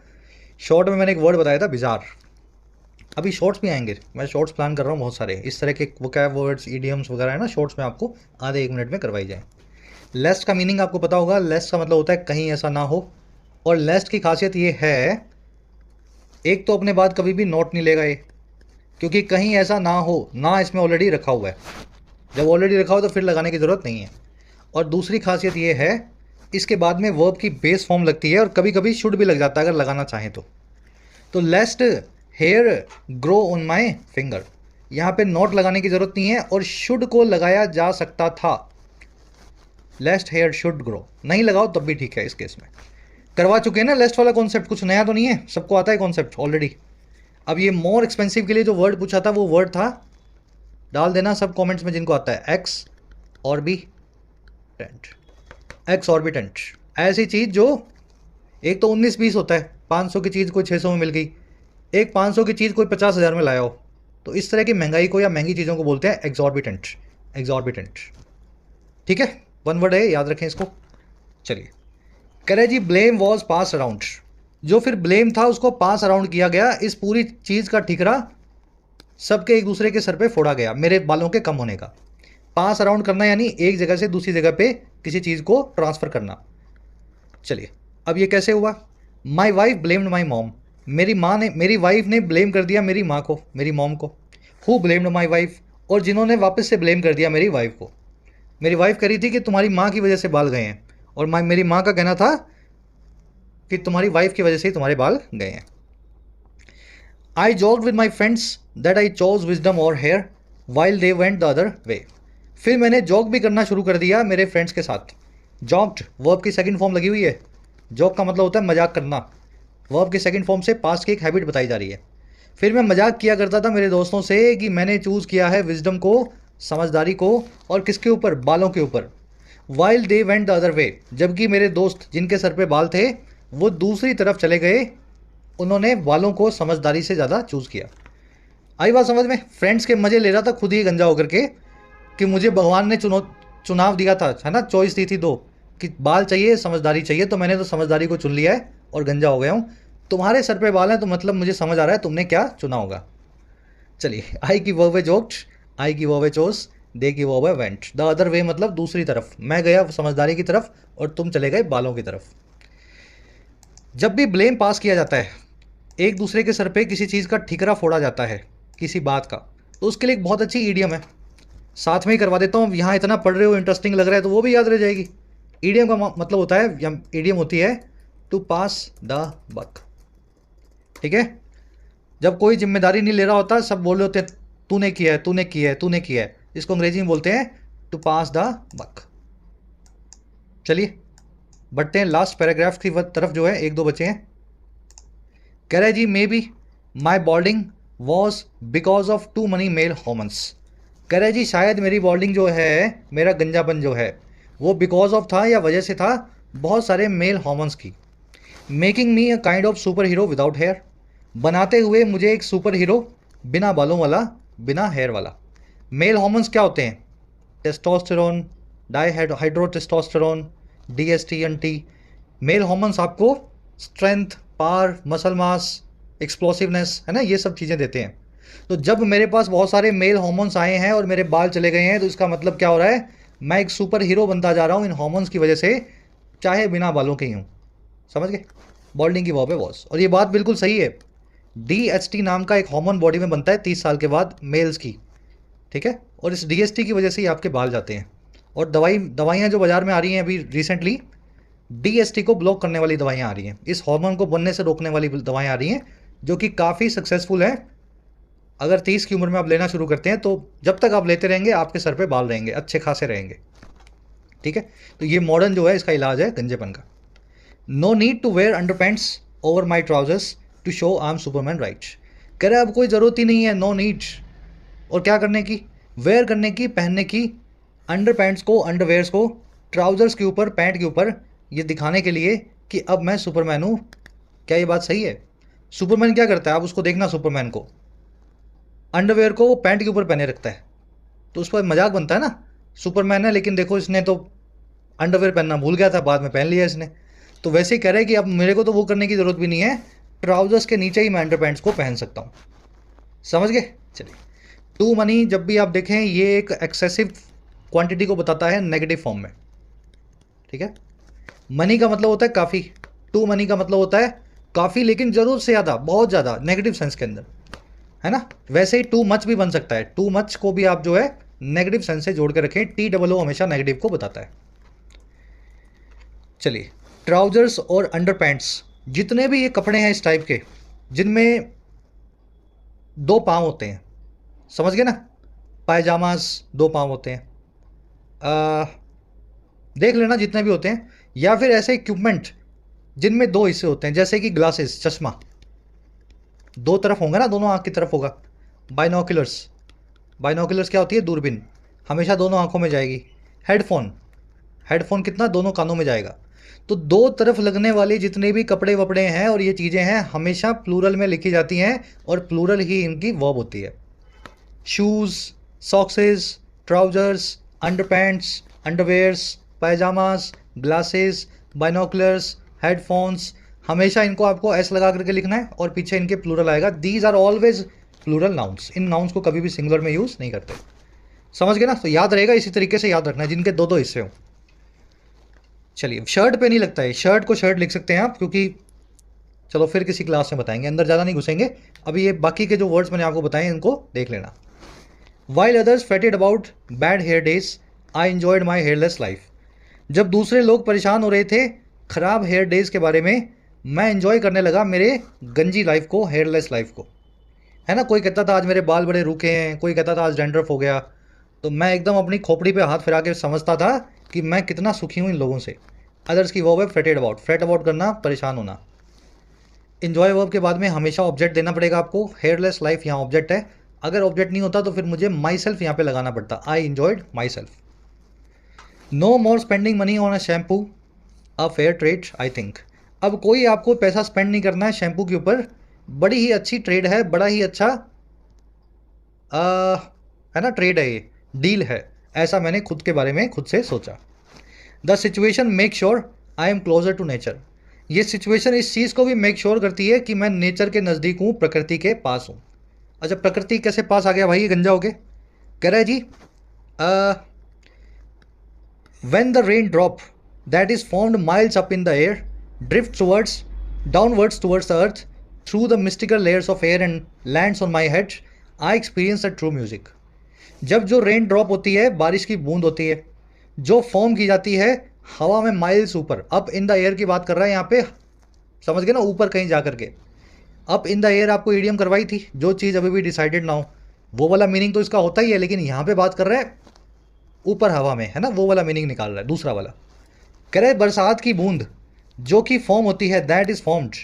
शॉर्ट में मैंने एक वर्ड बताया था बिजार। अभी शॉर्ट्स भी आएंगे, मैं शॉर्ट्स प्लान कर रहा हूँ बहुत सारे इस तरह के वो क्या वर्ड्स, ईडियम्स वगैरह है ना, शॉर्ट्स में आपको आधे 1 मिनट में करवाई जाए। लेस्ट का मीनिंग आपको पता होगा, लेस्ट का मतलब होता है कहीं ऐसा ना हो। और लेस्ट की खासियत ये है, एक तो अपने बाद कभी भी नोट नहीं लेगा ये, क्योंकि कहीं ऐसा ना हो, ना इसमें ऑलरेडी रखा हुआ है। जब ऑलरेडी रखा हो तो फिर लगाने की ज़रूरत नहीं है। और दूसरी खासियत ये है, इसके बाद में वर्ब की बेस फॉर्म लगती है और कभी कभी शुड भी लग जाता है अगर लगाना चाहें तो। Lest hair grow on my finger, यहाँ पे नोट लगाने की ज़रूरत नहीं है और शुड को लगाया जा सकता था। लेस्ट हेयर शुड ग्रो, नहीं लगाओ तब भी ठीक है। इस केस में करवा चुके हैं ना लेस्ट वाला कॉन्सेप्ट, कुछ नया तो नहीं है, सबको आता है कॉन्सेप्ट ऑलरेडी। अब ये मोर एक्सपेंसिव के लिए जो वर्ड पूछा था वो वर्ड था, डाल देना सब कमेंट्स में जिनको आता है, एक्स ऑर्बिटेंट। एक्स ऑर्बिटेंट ऐसी चीज़ जो एक तो 19-20 होता है, 500 की चीज़ कोई 600 में मिल गई, एक 500 की चीज़ कोई 50,000 में लाया हो, तो इस तरह की महंगाई को या महंगी चीज़ों को बोलते हैं एक्सॉर्बिटेंट। एक्सॉर्बिटेंट, ठीक है, वन वर्ड है, याद रखें इसको। चलिए, कह रहे जी ब्लेम वॉज पास अराउंड। जो फिर ब्लेम था उसको पास अराउंड किया गया, इस पूरी चीज़ का ठिकरा सबके एक दूसरे के सर पे फोड़ा गया, मेरे बालों के कम होने का। पास अराउंड करना यानी एक जगह से दूसरी जगह पे किसी चीज़ को ट्रांसफ़र करना। चलिए, अब ये कैसे हुआ? My wife blamed my mom. मेरी वाइफ ने ब्लेम कर दिया मेरी माँ को, मेरी मॉम को। हु ब्लेम्ड माई वाइफ, और जिन्होंने वापस से ब्लेम कर दिया मेरी वाइफ को। मेरी वाइफ कह रही थी कि तुम्हारी माँ की वजह से बाल गए हैं, और मेरी माँ का कहना था कि तुम्हारी वाइफ की वजह से ही तुम्हारे बाल गए हैं। I joked with my friends that I chose wisdom और hair while they went the other way. फिर मैंने जॉक भी करना शुरू कर दिया मेरे फ्रेंड्स के साथ। जॉक्ड वर्ब की सेकंड फॉर्म लगी हुई है। जॉक का मतलब होता है मजाक करना। वर्ब की सेकंड फॉर्म से पास्ट की एक हैबिट बताई जा रही है। फिर मैं मजाक किया करता था मेरे दोस्तों से कि मैंने चूज़ किया है विजडम को, समझदारी को, और किसके ऊपर, बालों के ऊपर। While they went the other वे, जबकि मेरे दोस्त जिनके सर पे बाल थे वो दूसरी तरफ चले गए, उन्होंने बालों को समझदारी से ज़्यादा चूज़ किया। आई बात समझ में? फ्रेंड्स के मज़े ले रहा था खुद ही गंजा होकर के कि मुझे भगवान ने चुनाव दिया था, है ना, चॉइस दी थी दो, कि बाल चाहिए समझदारी चाहिए, तो मैंने तो समझदारी को चुन लिया है और गंजा हो गया हूँ। तुम्हारे सर पे बाल हैं तो मतलब मुझे समझ आ रहा है तुमने क्या चुना होगा। चलिए, आई की वर्ब है जोक्ड, आई की वर्ब है चोज, दे की वर्ब है वेंट। द अदर वे मतलब दूसरी तरफ, मैं गया समझदारी की तरफ और तुम चले गए बालों की तरफ। जब भी ब्लेम पास किया जाता है, एक दूसरे के सर पे किसी चीज़ का ठिकरा फोड़ा जाता है किसी बात का, तो उसके लिए एक बहुत अच्छी ईडियम है, साथ में ही करवा देता हूँ। यहाँ इतना पढ़ रहे हो, इंटरेस्टिंग लग रहा है तो वो भी याद रह जाएगी। ईडियम का मतलब होता है, या ईडियम होती है टू पास द बक। ठीक है, जब कोई जिम्मेदारी नहीं ले रहा होता, सब बोल रहे होते हैं तूने किया है, तूने किया है, तूने किया है, इसको अंग्रेजी में बोलते हैं टू पास द बक। चलिए बढ़ते हैं लास्ट पैराग्राफ की तरफ, जो है एक दो बचे हैं। कह रहा है जी, maybe my balding was because of too many male hormones. कह रहा है जी शायद मेरी बॉल्डिंग जो है, मेरा गंजापन जो है, वो बिकॉज ऑफ था या वजह से था बहुत सारे मेल हॉर्मोन्स की। Making me a kind of super hero without hair, बनाते हुए मुझे एक सुपर हीरो बिना बालों वाला, बिना हेयर वाला। मेल हॉर्मोन्स क्या होते हैं? Testosterone, dihydrotestosterone, DST-NT। Male hormones आपको strength, power, muscle mass, explosiveness, है ना, ये सब चीज़ें देते हैं। तो जब मेरे पास बहुत सारे मेल हॉर्मोन्स आए हैं और मेरे बाल चले गए हैं, तो इसका मतलब क्या हो रहा है? मैं एक सुपर हीरो बनता जा रहा हूँ इन हॉर्मोन्स की वजह से, चाहे बिना बालों के ही हूँ। समझ गए? बॉल्डिंग की वर्ब है वॉज, और ये बात बिल्कुल सही है। DHT नाम का एक हार्मोन बॉडी में बनता है 30 साल के बाद मेल्स की। ठीक है, और इस DHT की वजह से ही आपके बाल जाते हैं। और दवाइयाँ जो बाजार में आ रही हैं अभी रिसेंटली, DHT को ब्लॉक करने वाली दवाइयाँ आ रही हैं, इस हार्मोन को बनने से रोकने वाली दवाइयाँ आ रही हैं, जो कि काफ़ी सक्सेसफुल है। अगर 30 की उम्र में आप लेना शुरू करते हैं तो जब तक आप लेते रहेंगे आपके सर पे बाल रहेंगे, अच्छे खासे रहेंगे। ठीक है, तो ये मॉडर्न जो है इसका इलाज है गंजेपन का। No need to wear underpants over my trousers to show I am Superman right. कह रहे अब कोई ज़रूरत ही नहीं है, नो नीड, और क्या करने की? वेयर करने की, पहनने की, अंडरपैंट्स को, अंडरवेयर्स को, ट्राउजर्स के ऊपर, पैंट के ऊपर, ये दिखाने के लिए कि अब मैं सुपरमैन हूँ। क्या ये बात सही है? सुपरमैन क्या करता है? आप उसको देखना, सुपरमैन को अंडरवेयर को वो पैंट के ऊपर पहने रखता है, तो उस पर मजाक बनता है ना, सुपरमैन है लेकिन देखो इसने तो अंडरवेयर पहनना भूल गया था, बाद में पहन लिया इसने। तो वैसे ही कह रहे हैं कि अब मेरे को तो वो करने की ज़रूरत भी नहीं है, ट्राउजर्स के नीचे ही मैं अंडरपैंट्स को पहन सकता हूँ। समझ गए? चलिए, टू मनी जब भी आप देखें, ये एक एक्सेसिव क्वांटिटी को बताता है नेगेटिव फॉर्म में। ठीक है, मनी का मतलब होता है काफ़ी, टू मनी का मतलब होता है काफ़ी लेकिन ज़रूरत से ज़्यादा, बहुत ज़्यादा, नेगेटिव सेंस के अंदर, है ना। वैसे ही टू मच भी बन सकता है, टू मच को भी आप जो है नेगेटिव सेंस से जोड़ कर रखें, TOO हमेशा नेगेटिव को बताता है। चलिए, ट्राउजर्स और अंडरपैंट्स, जितने भी ये कपड़े हैं इस टाइप के जिनमें दो पाँव होते हैं, समझ गए ना, पायजामास दो पाँव होते हैं, देख लेना जितने भी होते हैं, या फिर ऐसे इक्विपमेंट जिनमें दो हिस्से होते हैं, जैसे कि ग्लासेस, चश्मा, दो तरफ होंगे ना, दोनों आँख की तरफ होगा। बाइनोकुलर्स, बाइनोकुलर्स क्या होती है? दूरबीन, हमेशा दोनों आँखों में जाएगी। हेडफोन, हेडफोन कितना? दोनों कानों में जाएगा। तो दो तरफ लगने वाले जितने भी कपड़े वपड़े हैं और ये चीज़ें हैं, हमेशा प्लूरल में लिखी जाती हैं और प्लूरल ही इनकी वर्ब होती है। Shoes, sockses, trousers, underpants, underwears, pyjamas, glasses, binoculars, headphones, हमेशा इनको आपको एस लगा करके लिखना है और पीछे इनके प्लूरल आएगा। These are always plural nouns, इन नाउन्स को कभी भी सिंगुलर में यूज़ नहीं करते। समझ गए ना? तो याद रहेगा, इसी तरीके से याद रखना है जिनके दो दो हिस्से हों। चलिए, शर्ट पे नहीं लगता है, शर्ट को शर्ट लिख सकते हैं आप, क्योंकि चलो फिर किसी क्लास में बताएंगे, अंदर ज़्यादा नहीं घुसेंगे। अभी ये बाकी के जो वर्ड्स मैंने आपको बताए इनको देख लेना। While others fretted about bad hair days, I enjoyed my hairless life. जब दूसरे लोग परेशान हो रहे थे ख़राब हेयर डेज के बारे में, मैं एंजॉय करने लगा मेरे गंजी लाइफ को, हेयरलेस लाइफ को। है ना। कोई कहता था आज मेरे बाल बड़े रूखे हैं, कोई कहता था आज डैंड्रफ हो गया, तो मैं एकदम अपनी खोपड़ी पे हाथ फिरा के समझता था कि मैं कितना सुखी हूँ इन लोगों से। अदर्स की वर्ब है फ्रेटेड अबाउट, फ्रेट अबाउट करना, परेशान होना। इन्जॉय वर्ब के बाद में हमेशा ऑब्जेक्ट देना पड़ेगा आपको। हेयरलेस लाइफ यहाँ ऑब्जेक्ट है, अगर ऑब्जेक्ट नहीं होता तो फिर मुझे माई सेल्फ यहाँ पे लगाना पड़ता, I enjoyed myself. No more spending money on a shampoo, a fair trade I think. अब कोई आपको पैसा स्पेंड नहीं करना है शैम्पू के ऊपर, बड़ी ही अच्छी ट्रेड है, बड़ा ही अच्छा है ना ट्रेड है, ये डील है, ऐसा मैंने खुद के बारे में खुद से सोचा। The situation make sure I am closer to nature, ये सिचुएशन इस चीज़ को भी मेक श्योर करती है कि मैं नेचर के नज़दीक हूँ, प्रकृति के पास हूँ। अच्छा, प्रकृति कैसे पास आ गया भाई ये गंजा हो के? कह रहा है जी when the rain drop that is formed miles up in the air drifts downwards towards the earth through the mystical layers of air and lands on my head, I experience a true music। जब जो rain drop होती है, बारिश की बूंद होती है, जो फॉर्म की जाती है हवा में माइल्स ऊपर, अप इन द एयर की बात कर रहा है यहाँ पे, समझ गए ना, ऊपर कहीं जा करके। अप इन द एयर आपको ईडियम करवाई थी, जो चीज़ अभी भी डिसाइडेड ना हो, वो वाला मीनिंग तो इसका होता ही है, लेकिन यहाँ पे बात कर रहे हैं ऊपर हवा में, है ना, वो वाला मीनिंग निकाल रहा है, दूसरा वाला। कह रहे बरसात की बूंद जो कि फॉर्म होती है, दैट इज फॉर्म्ड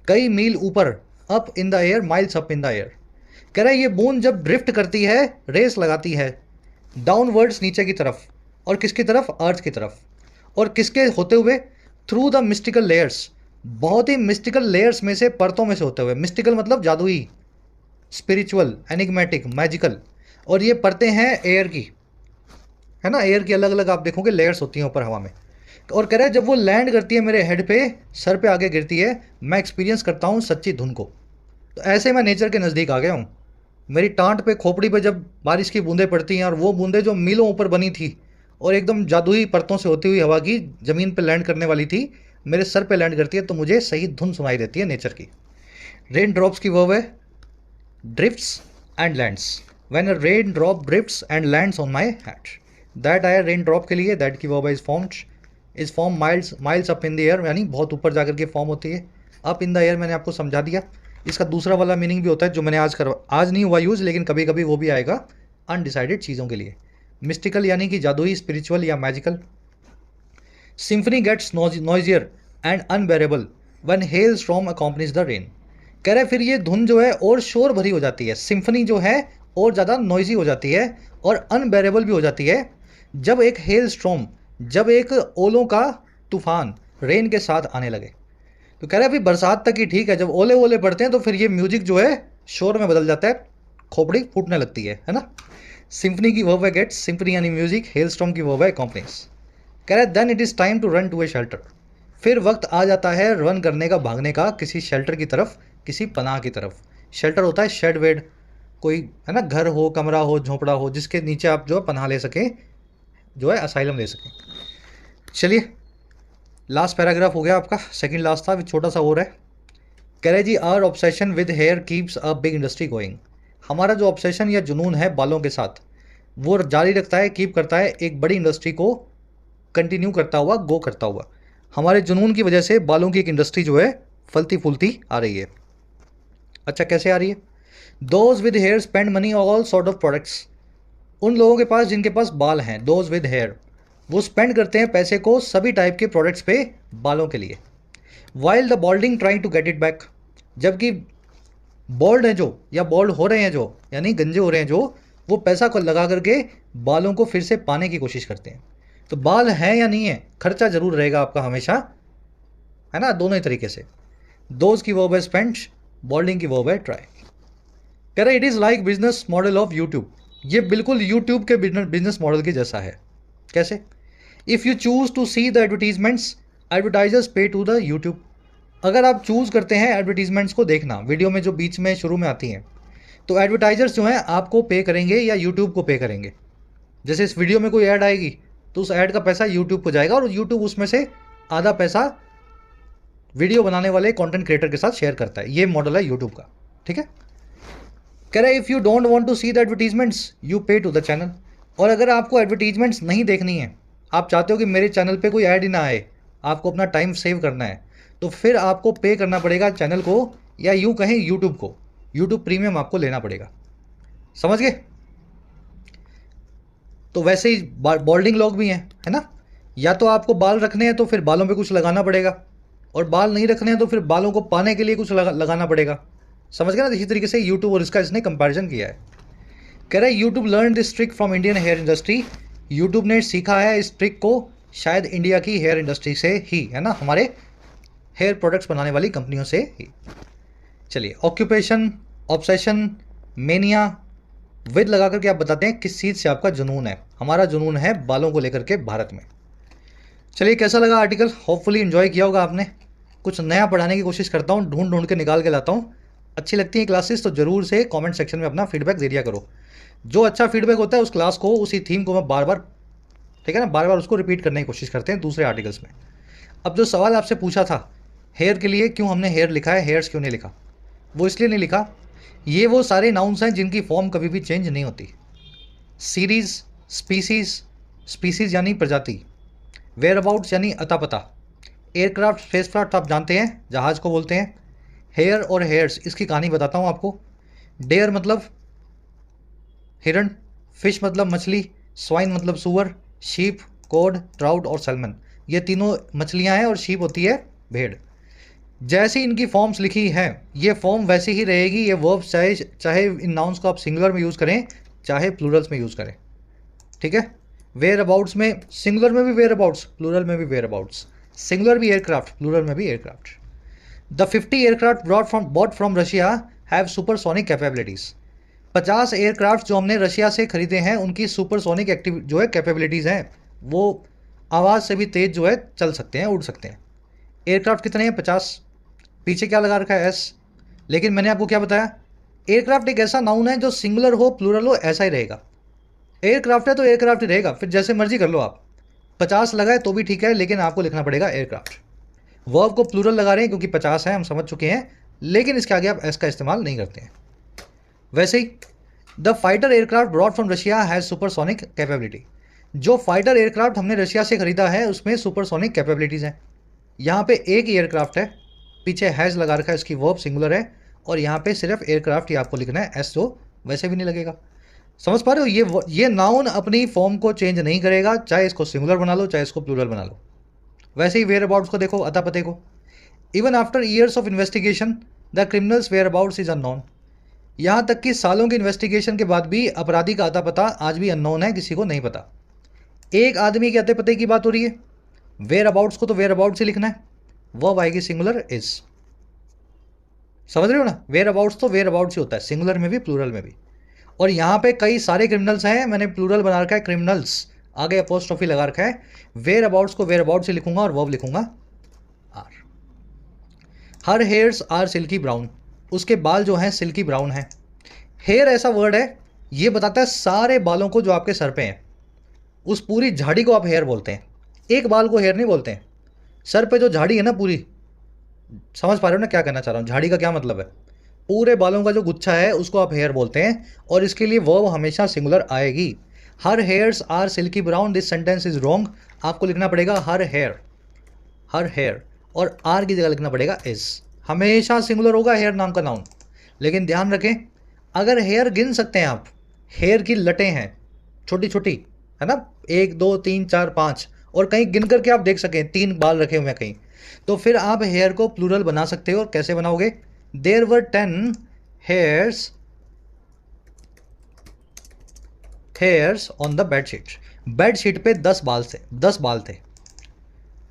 कई मील ऊपर, up in the air, miles up in the air. कह रहे ये बूंद जब ड्रिफ्ट करती है, रेस लगाती है डाउनवर्ड्स, नीचे की तरफ, और किसकी तरफ? अर्थ की तरफ। और किसके होते हुए? थ्रू द मिस्टिकल लेयर्स, बहुत ही मिस्टिकल लेयर्स में से, परतों में से होते हुए। मिस्टिकल मतलब जादुई, स्पिरिचुअल, एनिग्मेटिक, मैजिकल। और ये परतें हैं एयर की, है ना, एयर की अलग अलग आप देखोगे लेयर्स होती हैं ऊपर हवा में। और कह रहा है जब वो लैंड करती है मेरे हेड पे, सर पे आगे गिरती है, मैं एक्सपीरियंस करता हूँ सच्ची धुन को। तो ऐसे मैं नेचर के नज़दीक आ गया हूँ। मेरी टांट पे, खोपड़ी पे जब बारिश की बूंदें पड़ती हैं, और वो बूंदें जो मीलों ऊपर बनी थी और एकदम जादुई परतों से होती हुई हवा की ज़मीन पे लैंड करने वाली थी, मेरे सर पे लैंड करती है, तो मुझे सही धुन सुनाई देती है नेचर की। रेन ड्रॉप्स की वर्ब है drifts and lands, when a raindrop drifts and lands on my head. That आया रेन ड्रॉप के लिए, दैट की verb is form miles up in the air, यानी बहुत ऊपर जाकर के फॉर्म होती है। अप इन द एयर मैंने आपको समझा दिया। इसका दूसरा वाला मीनिंग भी होता है जो मैंने आज नहीं हुआ यूज़, लेकिन कभी कभी वो भी आएगा अनडिसाइडेड चीज़ों के लिए। मिस्टिकल यानी कि जादुई, स्पिरिचुअल या magical. Symphony gets noisier and unbearable when hailstorm accompanies the rain. कह रहे फिर ये धुन जो है और शोर भरी हो जाती है, सिम्फनी जो है और ज़्यादा नॉइजी हो जाती है और अनबेरेबल भी हो जाती है जब एक हेल स्टॉर्म, जब एक ओलों का तूफान रेन के साथ आने लगे। तो कह रहे अभी बरसात तक ही ठीक है, जब ओले ओले पड़ते हैं तो फिर ये म्यूजिक जो है शोर में बदल जाता है, खोपड़ी फूटने लगती है ना। सिम्फनी की वर्ब है गेट्स, सिम्फनी यानी म्यूजिक, हेल स्टॉर्म की वर्ब है अकॉम्पनीज। कह रहे then it is time to run to a shelter, फिर वक्त आ जाता है रन करने का, भागने का, किसी शेल्टर की तरफ, किसी पनाह की तरफ। शेल्टर होता है शेड वेड, कोई है ना घर हो, कमरा हो, झोपड़ा हो, जिसके नीचे आप जो है पनाह ले सकें, जो है असाइलम ले सकें। चलिए लास्ट पैराग्राफ हो गया आपका, सेकंड लास्ट था, अभी छोटा सा और है। कह रहे जी our obsession with hair keeps a big industry going, हमारा जो ऑब्सेशन या जुनून है बालों के साथ, वो जारी रखता है, कीप करता है एक बड़ी इंडस्ट्री को कंटिन्यू करता हुआ, गो करता हुआ। हमारे जुनून की वजह से बालों की एक इंडस्ट्री जो है फलती फूलती आ रही है। अच्छा कैसे आ रही है? Those with hair spend money all sort of products, उन लोगों के पास जिनके पास बाल हैं, दोज विद हेयर, वो स्पेंड करते हैं पैसे को सभी टाइप के प्रोडक्ट्स पे बालों के लिए। While the balding trying to get it back, जबकि बॉल्ड हैं जो, या बॉल्ड हो रहे हैं जो, यानी गंजे हो रहे हैं जो, वो पैसा को लगा करके बालों को फिर से पाने की कोशिश करते हैं। तो बाल है या नहीं है, खर्चा जरूर रहेगा आपका हमेशा, है ना, दोनों ही तरीके से। दोज की वर्ब है स्पेंड, बॉल्डिंग की वर्ब है ट्राई। कह रहे it is like business model of YouTube, ये बिल्कुल यूट्यूब के बिजनेस मॉडल के जैसा है। कैसे? If you choose to see the advertisements, advertisers pay to the YouTube, अगर आप चूज़ करते हैं एडवर्टीजमेंट्स को देखना, वीडियो में जो बीच में शुरू में आती हैं, तो एडवर्टाइजर्स जो हैं आपको पे करेंगे या यूट्यूब को पे करेंगे। जैसे इस वीडियो में कोई ऐड आएगी तो उस ऐड का पैसा यूट्यूब को जाएगा, और यूट्यूब उसमें से आधा पैसा वीडियो बनाने वाले कंटेंट क्रिएटर के साथ शेयर करता है। ये मॉडल है यूट्यूब का, ठीक है। कह रहे if you don't want to see the advertisements you pay to the channel, और अगर आपको एडवर्टीजमेंट्स नहीं देखनी है, आप चाहते हो कि मेरे चैनल पे कोई ऐड ही ना आए, आपको अपना टाइम सेव करना है, तो फिर आपको पे करना पड़ेगा चैनल को, या यूँ कहें यूट्यूब को। यूट्यूब प्रीमियम आपको लेना पड़ेगा, समझ गए। तो वैसे ही बॉल्डिंग लोग भी हैं, है ना, या तो आपको बाल रखने हैं तो फिर बालों पे कुछ लगाना पड़ेगा, और बाल नहीं रखने हैं तो फिर बालों को पाने के लिए कुछ लगाना पड़ेगा, समझ गए ना। इसी तरीके से यूट्यूब और इसका इसने कंपैरिजन किया है। कह रहा है YouTube learn this trick from Indian hair industry, YouTube ने सीखा है इस ट्रिक को शायद इंडिया की हेयर इंडस्ट्री से ही, है ना, हमारे हेयर प्रोडक्ट्स बनाने वाली कंपनियों से ही। चलिए, ऑक्यूपेशन, ऑब्सेशन, मेनिया, विद लगा करके आप बताते हैं किस चीज़ से आपका जुनून है। हमारा जुनून है बालों को लेकर के भारत में। चलिए, कैसा लगा आर्टिकल, होपफुली एंजॉय किया होगा आपने। कुछ नया पढ़ाने की कोशिश करता हूँ, ढूंढ ढूंढ के निकाल के लाता हूँ। अच्छी लगती है क्लासेस तो ज़रूर से कमेंट सेक्शन में अपना फीडबैक दे दिया करो। जो अच्छा फीडबैक होता है उस क्लास को, उसी थीम को मैं बार बार, ठीक है ना, बार बार उसको रिपीट करने की कोशिश करते हैं दूसरे आर्टिकल्स में। अब जो सवाल आपसे पूछा था हेयर के लिए, क्यों हमने हेयर लिखा है, हेयर्स क्यों नहीं लिखा, वो इसलिए नहीं लिखा, ये वो सारे नाउन्स हैं जिनकी फॉर्म कभी भी चेंज नहीं होती। सीरीज़, स्पीसीज़, स्पीसीज़ यानी प्रजाति, वेयर अबाउट्स यानी अता पता, एयरक्राफ्ट, स्पेसक्राफ्ट आप जानते हैं, जहाज़ को बोलते हैं। हेयर और हेयर्स, इसकी कहानी बताता हूँ आपको। डेयर मतलब हिरण, फिश मतलब मछली, स्वाइन मतलब सुअर, शीप, कोड, ट्राउट और सैल्मन, ये तीनों मछलियाँ हैं और शीप होती है भेड़। जैसी इनकी फॉर्म्स लिखी हैं ये फॉर्म वैसी ही रहेगी। ये वर्ब्स चाहे चाहे इन नाउन्स को आप सिंगुलर में यूज़ करें चाहे प्लूरल्स में यूज़ करें, ठीक है। वेयर अबाउट्स में सिंगुलर में भी वेयर अबाउट्स, प्लूरल में भी वेयर अबाउट्स, सिंगुलर भी एयरक्राफ्ट, प्लूरल में भी aircraft. The 50 aircraft bought from Russia have supersonic capabilities. 50 aircraft जो हमने रशिया से खरीदे हैं उनकी सुपरसोनिक एक्टिव जो है कैपेबिलिटीज़ हैं, वो आवाज़ से भी तेज़ जो है चल सकते हैं, उड़ सकते हैं। एयरक्राफ्ट कितने हैं, 50। पीछे क्या लगा रखा है, एस। लेकिन मैंने आपको क्या बताया, एयरक्राफ्ट एक ऐसा नाउन है जो सिंगुलर हो प्लूरल हो ऐसा ही रहेगा। एयरक्राफ्ट है तो एयरक्राफ्ट ही रहेगा, फिर जैसे मर्जी कर लो आप। 50 लगाए तो भी ठीक है, लेकिन आपको लिखना पड़ेगा एयरक्राफ्ट। वर्ब को प्लूरल लगा रहे हैं क्योंकि 50 है, हम समझ चुके हैं, लेकिन इसके आगे आप एस का इस्तेमाल नहीं करते हैं। वैसे ही the fighter aircraft brought from Russia has supersonic capability. जो फाइटर एयरक्राफ्ट हमने रशिया से खरीदा है उसमें सुपरसोनिक कैपेबिलिटीज़ हैं। यहाँ पे एक ही एयरक्राफ्ट है, पीछे हैज़ लगा रखा है, इसकी वर्ब सिंगुलर है, और यहाँ पे सिर्फ एयरक्राफ्ट ही आपको लिखना है, एस तो वैसे भी नहीं लगेगा। समझ पा रहे हो, ये नाउन अपनी फॉर्म को चेंज नहीं करेगा, चाहे इसको सिंगुलर बना लो चाहे इसको प्लूरल बना लो। वैसे ही वेयर अबाउट्स को देखो, अता पते को, even after years of investigation the criminal's whereabouts is unknown. यहाँ तक कि सालों की इन्वेस्टिगेशन के बाद भी अपराधी का अता पता आज भी अननोन है, किसी को नहीं पता। एक आदमी के अते पते की बात हो रही है, वेयर अबाउट्स को तो वेयर अबाउट्स ही लिखना है, वर्ब आएगी सिंगुलर इज। समझ रहे हो ना, वेयर अबाउट्स तो वेयर अबाउट्स ही होता है, सिंगुलर में भी प्लूरल में भी। और यहाँ पे कई सारे क्रिमिनल्स हैं, मैंने प्लूरल बना रखा है, क्रिमिनल्स, आगे अपोस्ट्रोफी लगा रखा है। वेयर अबाउट्स को वेयर अबाउट्स ही लिखूंगा और वर्ब लिखूंगा are. Her hairs are silky brown, उसके बाल जो हैं सिल्की ब्राउन हैं। हेयर ऐसा वर्ड है, ये बताता है सारे बालों को जो आपके सर पे हैं, उस पूरी झाड़ी को आप हेयर बोलते हैं, एक बाल को हेयर नहीं बोलते हैं। सर पे जो झाड़ी है ना पूरी, समझ पा रहे हो ना क्या कहना चाह रहा हूँ, झाड़ी का क्या मतलब है, पूरे बालों का जो गुच्छा है उसको आप हेयर बोलते हैं, और इसके लिए वर्ब हमेशा सिंगुलर आएगी। हर hairs are silky brown, this sentence is wrong. आपको लिखना पड़ेगा हर हेयर, हर हेयर, और आर की जगह लिखना पड़ेगा इज। हमेशा सिंगुलर होगा हेयर नाम का नाउन। लेकिन ध्यान रखें, अगर हेयर गिन सकते हैं आप, हेयर की लटें हैं छोटी छोटी, है ना, 1 2 3 4 5, और कहीं गिन करके आप देख सकें 3 बाल रखे हुए हैं कहीं, तो फिर आप हेयर को प्लूरल बना सकते हो। और कैसे बनाओगे, there were 10 hairs on the bedsheet. Bedsheet पे 10 बाल थे, 10 बाल थे।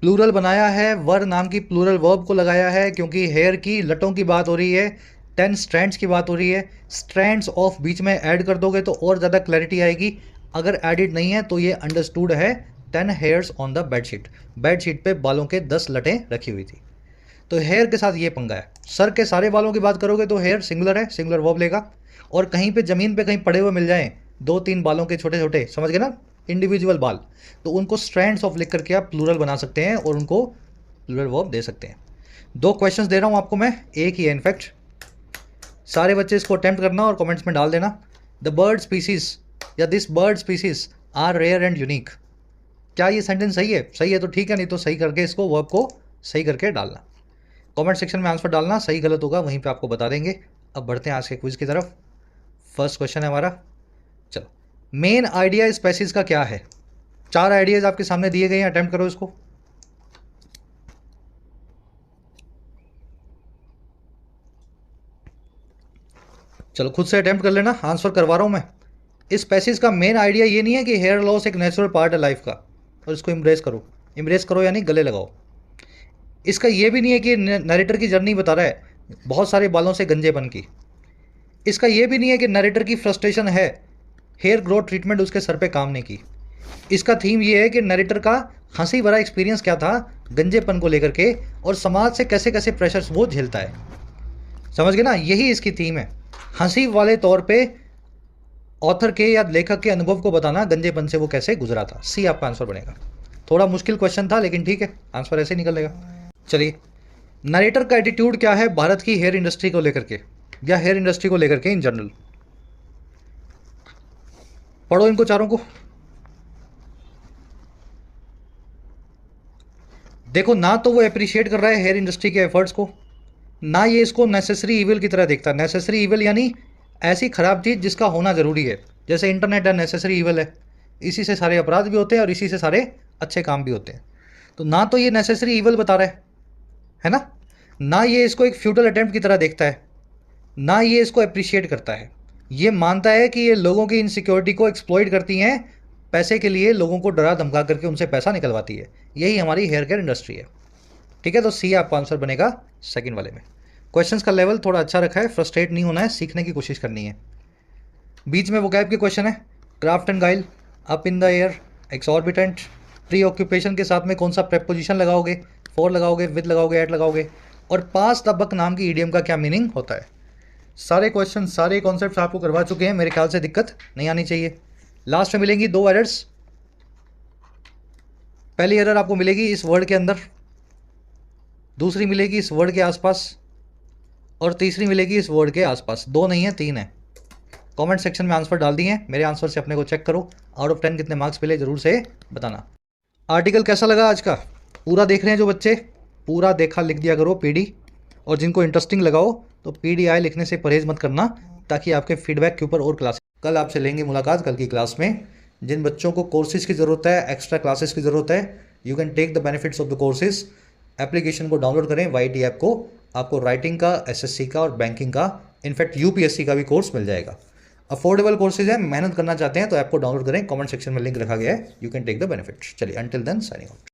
प्लूरल बनाया है, वर नाम की प्लूरल वर्ब को लगाया है क्योंकि हेयर की लटों की बात हो रही है, 10 स्ट्रैंड्स की बात हो रही है। स्ट्रैंड्स ऑफ बीच में ऐड कर दोगे तो और ज़्यादा क्लैरिटी आएगी, अगर एडिड नहीं है तो ये अंडरस्टूड है। 10 hairs on the bedsheet, bedsheet पे बालों के 10 लटें रखी हुई थी। तो हेयर के साथ ये पंगा है। सर के सारे बालों की बात करोगे तो हेयर सिंगुलर है, सिंगुलर वर्ब लेगा, और कहीं पे ज़मीन पे कहीं पड़े हुए मिल जाएं 2-3 बालों के छोटे छोटे, समझ गए ना, इंडिविजुअल बाल, तो उनको स्ट्रैंड्स ऑफ लिख करके आप प्लूरल बना सकते हैं और उनको प्लूरल वर्ब दे सकते हैं। 2 क्वेश्चंस दे रहा हूँ आपको मैं, एक ही है इनफैक्ट। सारे बच्चे इसको अटेम्प्ट करना और कमेंट्स में डाल देना। द बर्ड स्पीसीज या this bird species are rare and unique. क्या ये सेंटेंस सही है? सही है तो ठीक है, नहीं तो सही करके इसको वर्ब को सही करके डालना। कमेंट सेक्शन में आंसर डालना, सही गलत होगा वहीं पे आपको बता देंगे। अब बढ़ते हैं आज के क्विज की तरफ। फर्स्ट क्वेश्चन है हमारा, चलो, मेन आइडिया स्पेसीज का क्या है? 4 आइडियाज आपके सामने दिए गए हैं, अटेम्प्ट करो इसको। चलो खुद से अटेम्प्ट कर लेना, आंसर करवा रहा हूं मैं। इस स्पेसीज का मेन आइडिया ये नहीं है कि हेयर लॉस एक नेचुरल पार्ट है लाइफ का और इसको इम्ब्रेस करो यानी गले लगाओ। इसका ये भी नहीं है कि नरेटर की जर्नी बता रहा है बहुत सारे बालों से गंजेपन की। इसका ये भी नहीं है कि नरेटर की फ्रस्ट्रेशन है हेयर ग्रोथ ट्रीटमेंट उसके सर पे काम नहीं की। इसका थीम ये है कि नरेटर का हंसी भरा एक्सपीरियंस क्या था गंजेपन को लेकर के और समाज से कैसे कैसे प्रेशर्स वो झेलता है। समझ गए ना, यही इसकी थीम है। हंसी वाले तौर पे ऑथर के या लेखक के अनुभव को बताना गंजेपन से वो कैसे गुजरा था। सी आपका आंसर बनेगा। थोड़ा मुश्किल क्वेश्चन था लेकिन ठीक है, आंसर ऐसे निकलेगा। चलिए, नरेटर का एटीट्यूड क्या है भारत की हेयर इंडस्ट्री को लेकर के या हेयर इंडस्ट्री को लेकर के इन जनरल? पढ़ो इनको चारों को। देखो, ना तो वो अप्रिशिएट कर रहा है हेयर इंडस्ट्री के एफर्ट्स को, ना ये इसको नेसेसरी इविल की तरह देखता है। नेसेसरी इविल यानी ऐसी खराब चीज़ जिसका होना ज़रूरी है, जैसे इंटरनेट है नेसेसरी इविल है, इसी से सारे अपराध भी होते हैं और इसी से सारे अच्छे काम भी होते हैं। तो ना तो ये नेसेसरी इविल बता रहा है ना ये इसको एक फ्यूटल अटेम्प्ट की तरह देखता है, ना ये इसको अप्रिशिएट करता है। ये मानता है कि ये लोगों की इनसिक्योरिटी को एक्सप्लॉइट करती हैं पैसे के लिए, लोगों को डरा धमका करके उनसे पैसा निकलवाती है। यही हमारी हेयर केयर इंडस्ट्री है। ठीक है, तो सी आपका आंसर बनेगा सेकंड वाले में। क्वेश्चंस का लेवल थोड़ा अच्छा रखा है, फ्रस्ट्रेट नहीं होना है, सीखने की कोशिश करनी है। बीच में वोकैब के क्वेश्चन है, क्राफ्ट एंड गाइल, up in the air, exorbitant, pre occupation के साथ में कौन सा प्रेपोजिशन लगाओगे, फॉर लगाओगे, विद लगाओगे, एट लगाओगे, और पास द बक नाम की ईडियम का क्या मीनिंग होता है। सारे क्वेश्चन सारे कॉन्सेप्ट्स आपको करवा चुके हैं, मेरे ख्याल से दिक्कत नहीं आनी चाहिए। लास्ट में मिलेंगी 2 एरर्स। पहली एरर आपको मिलेगी इस वर्ड के अंदर, दूसरी मिलेगी इस वर्ड के आसपास, और तीसरी मिलेगी इस वर्ड के आसपास। 2 नहीं है, 3 है। कमेंट सेक्शन में आंसर डाल दिए हैं, मेरे आंसर से अपने को चेक करो। आउट ऑफ 10 कितने मार्क्स मिले जरूर से बताना। आर्टिकल कैसा लगा आज का? पूरा देख रहे हैं जो बच्चे, पूरा देखा लिख दिया करो पीडी, और जिनको इंटरेस्टिंग लगाओ तो पीडीआई लिखने से परहेज मत करना, ताकि आपके फीडबैक के ऊपर और क्लास। कल आपसे लेंगे मुलाकात कल की क्लास में। जिन बच्चों को कोर्सेज की ज़रूरत है, एक्स्ट्रा क्लासेस की ज़रूरत है, you can take the benefits of the courses. Application को डाउनलोड करें, YT ऐप को। आपको राइटिंग का, SSC का और बैंकिंग का, इनफैक्ट UPSC का भी कोर्स मिल जाएगा। अफोर्डेबल कोर्सेज है, मेहनत करना चाहते हैं तो ऐप को डाउनलोड करें, कमेंट सेक्शन में लिंक रखा गया है, you can take the benefits. चलिए, अंटिल देन साइनिंग आउट।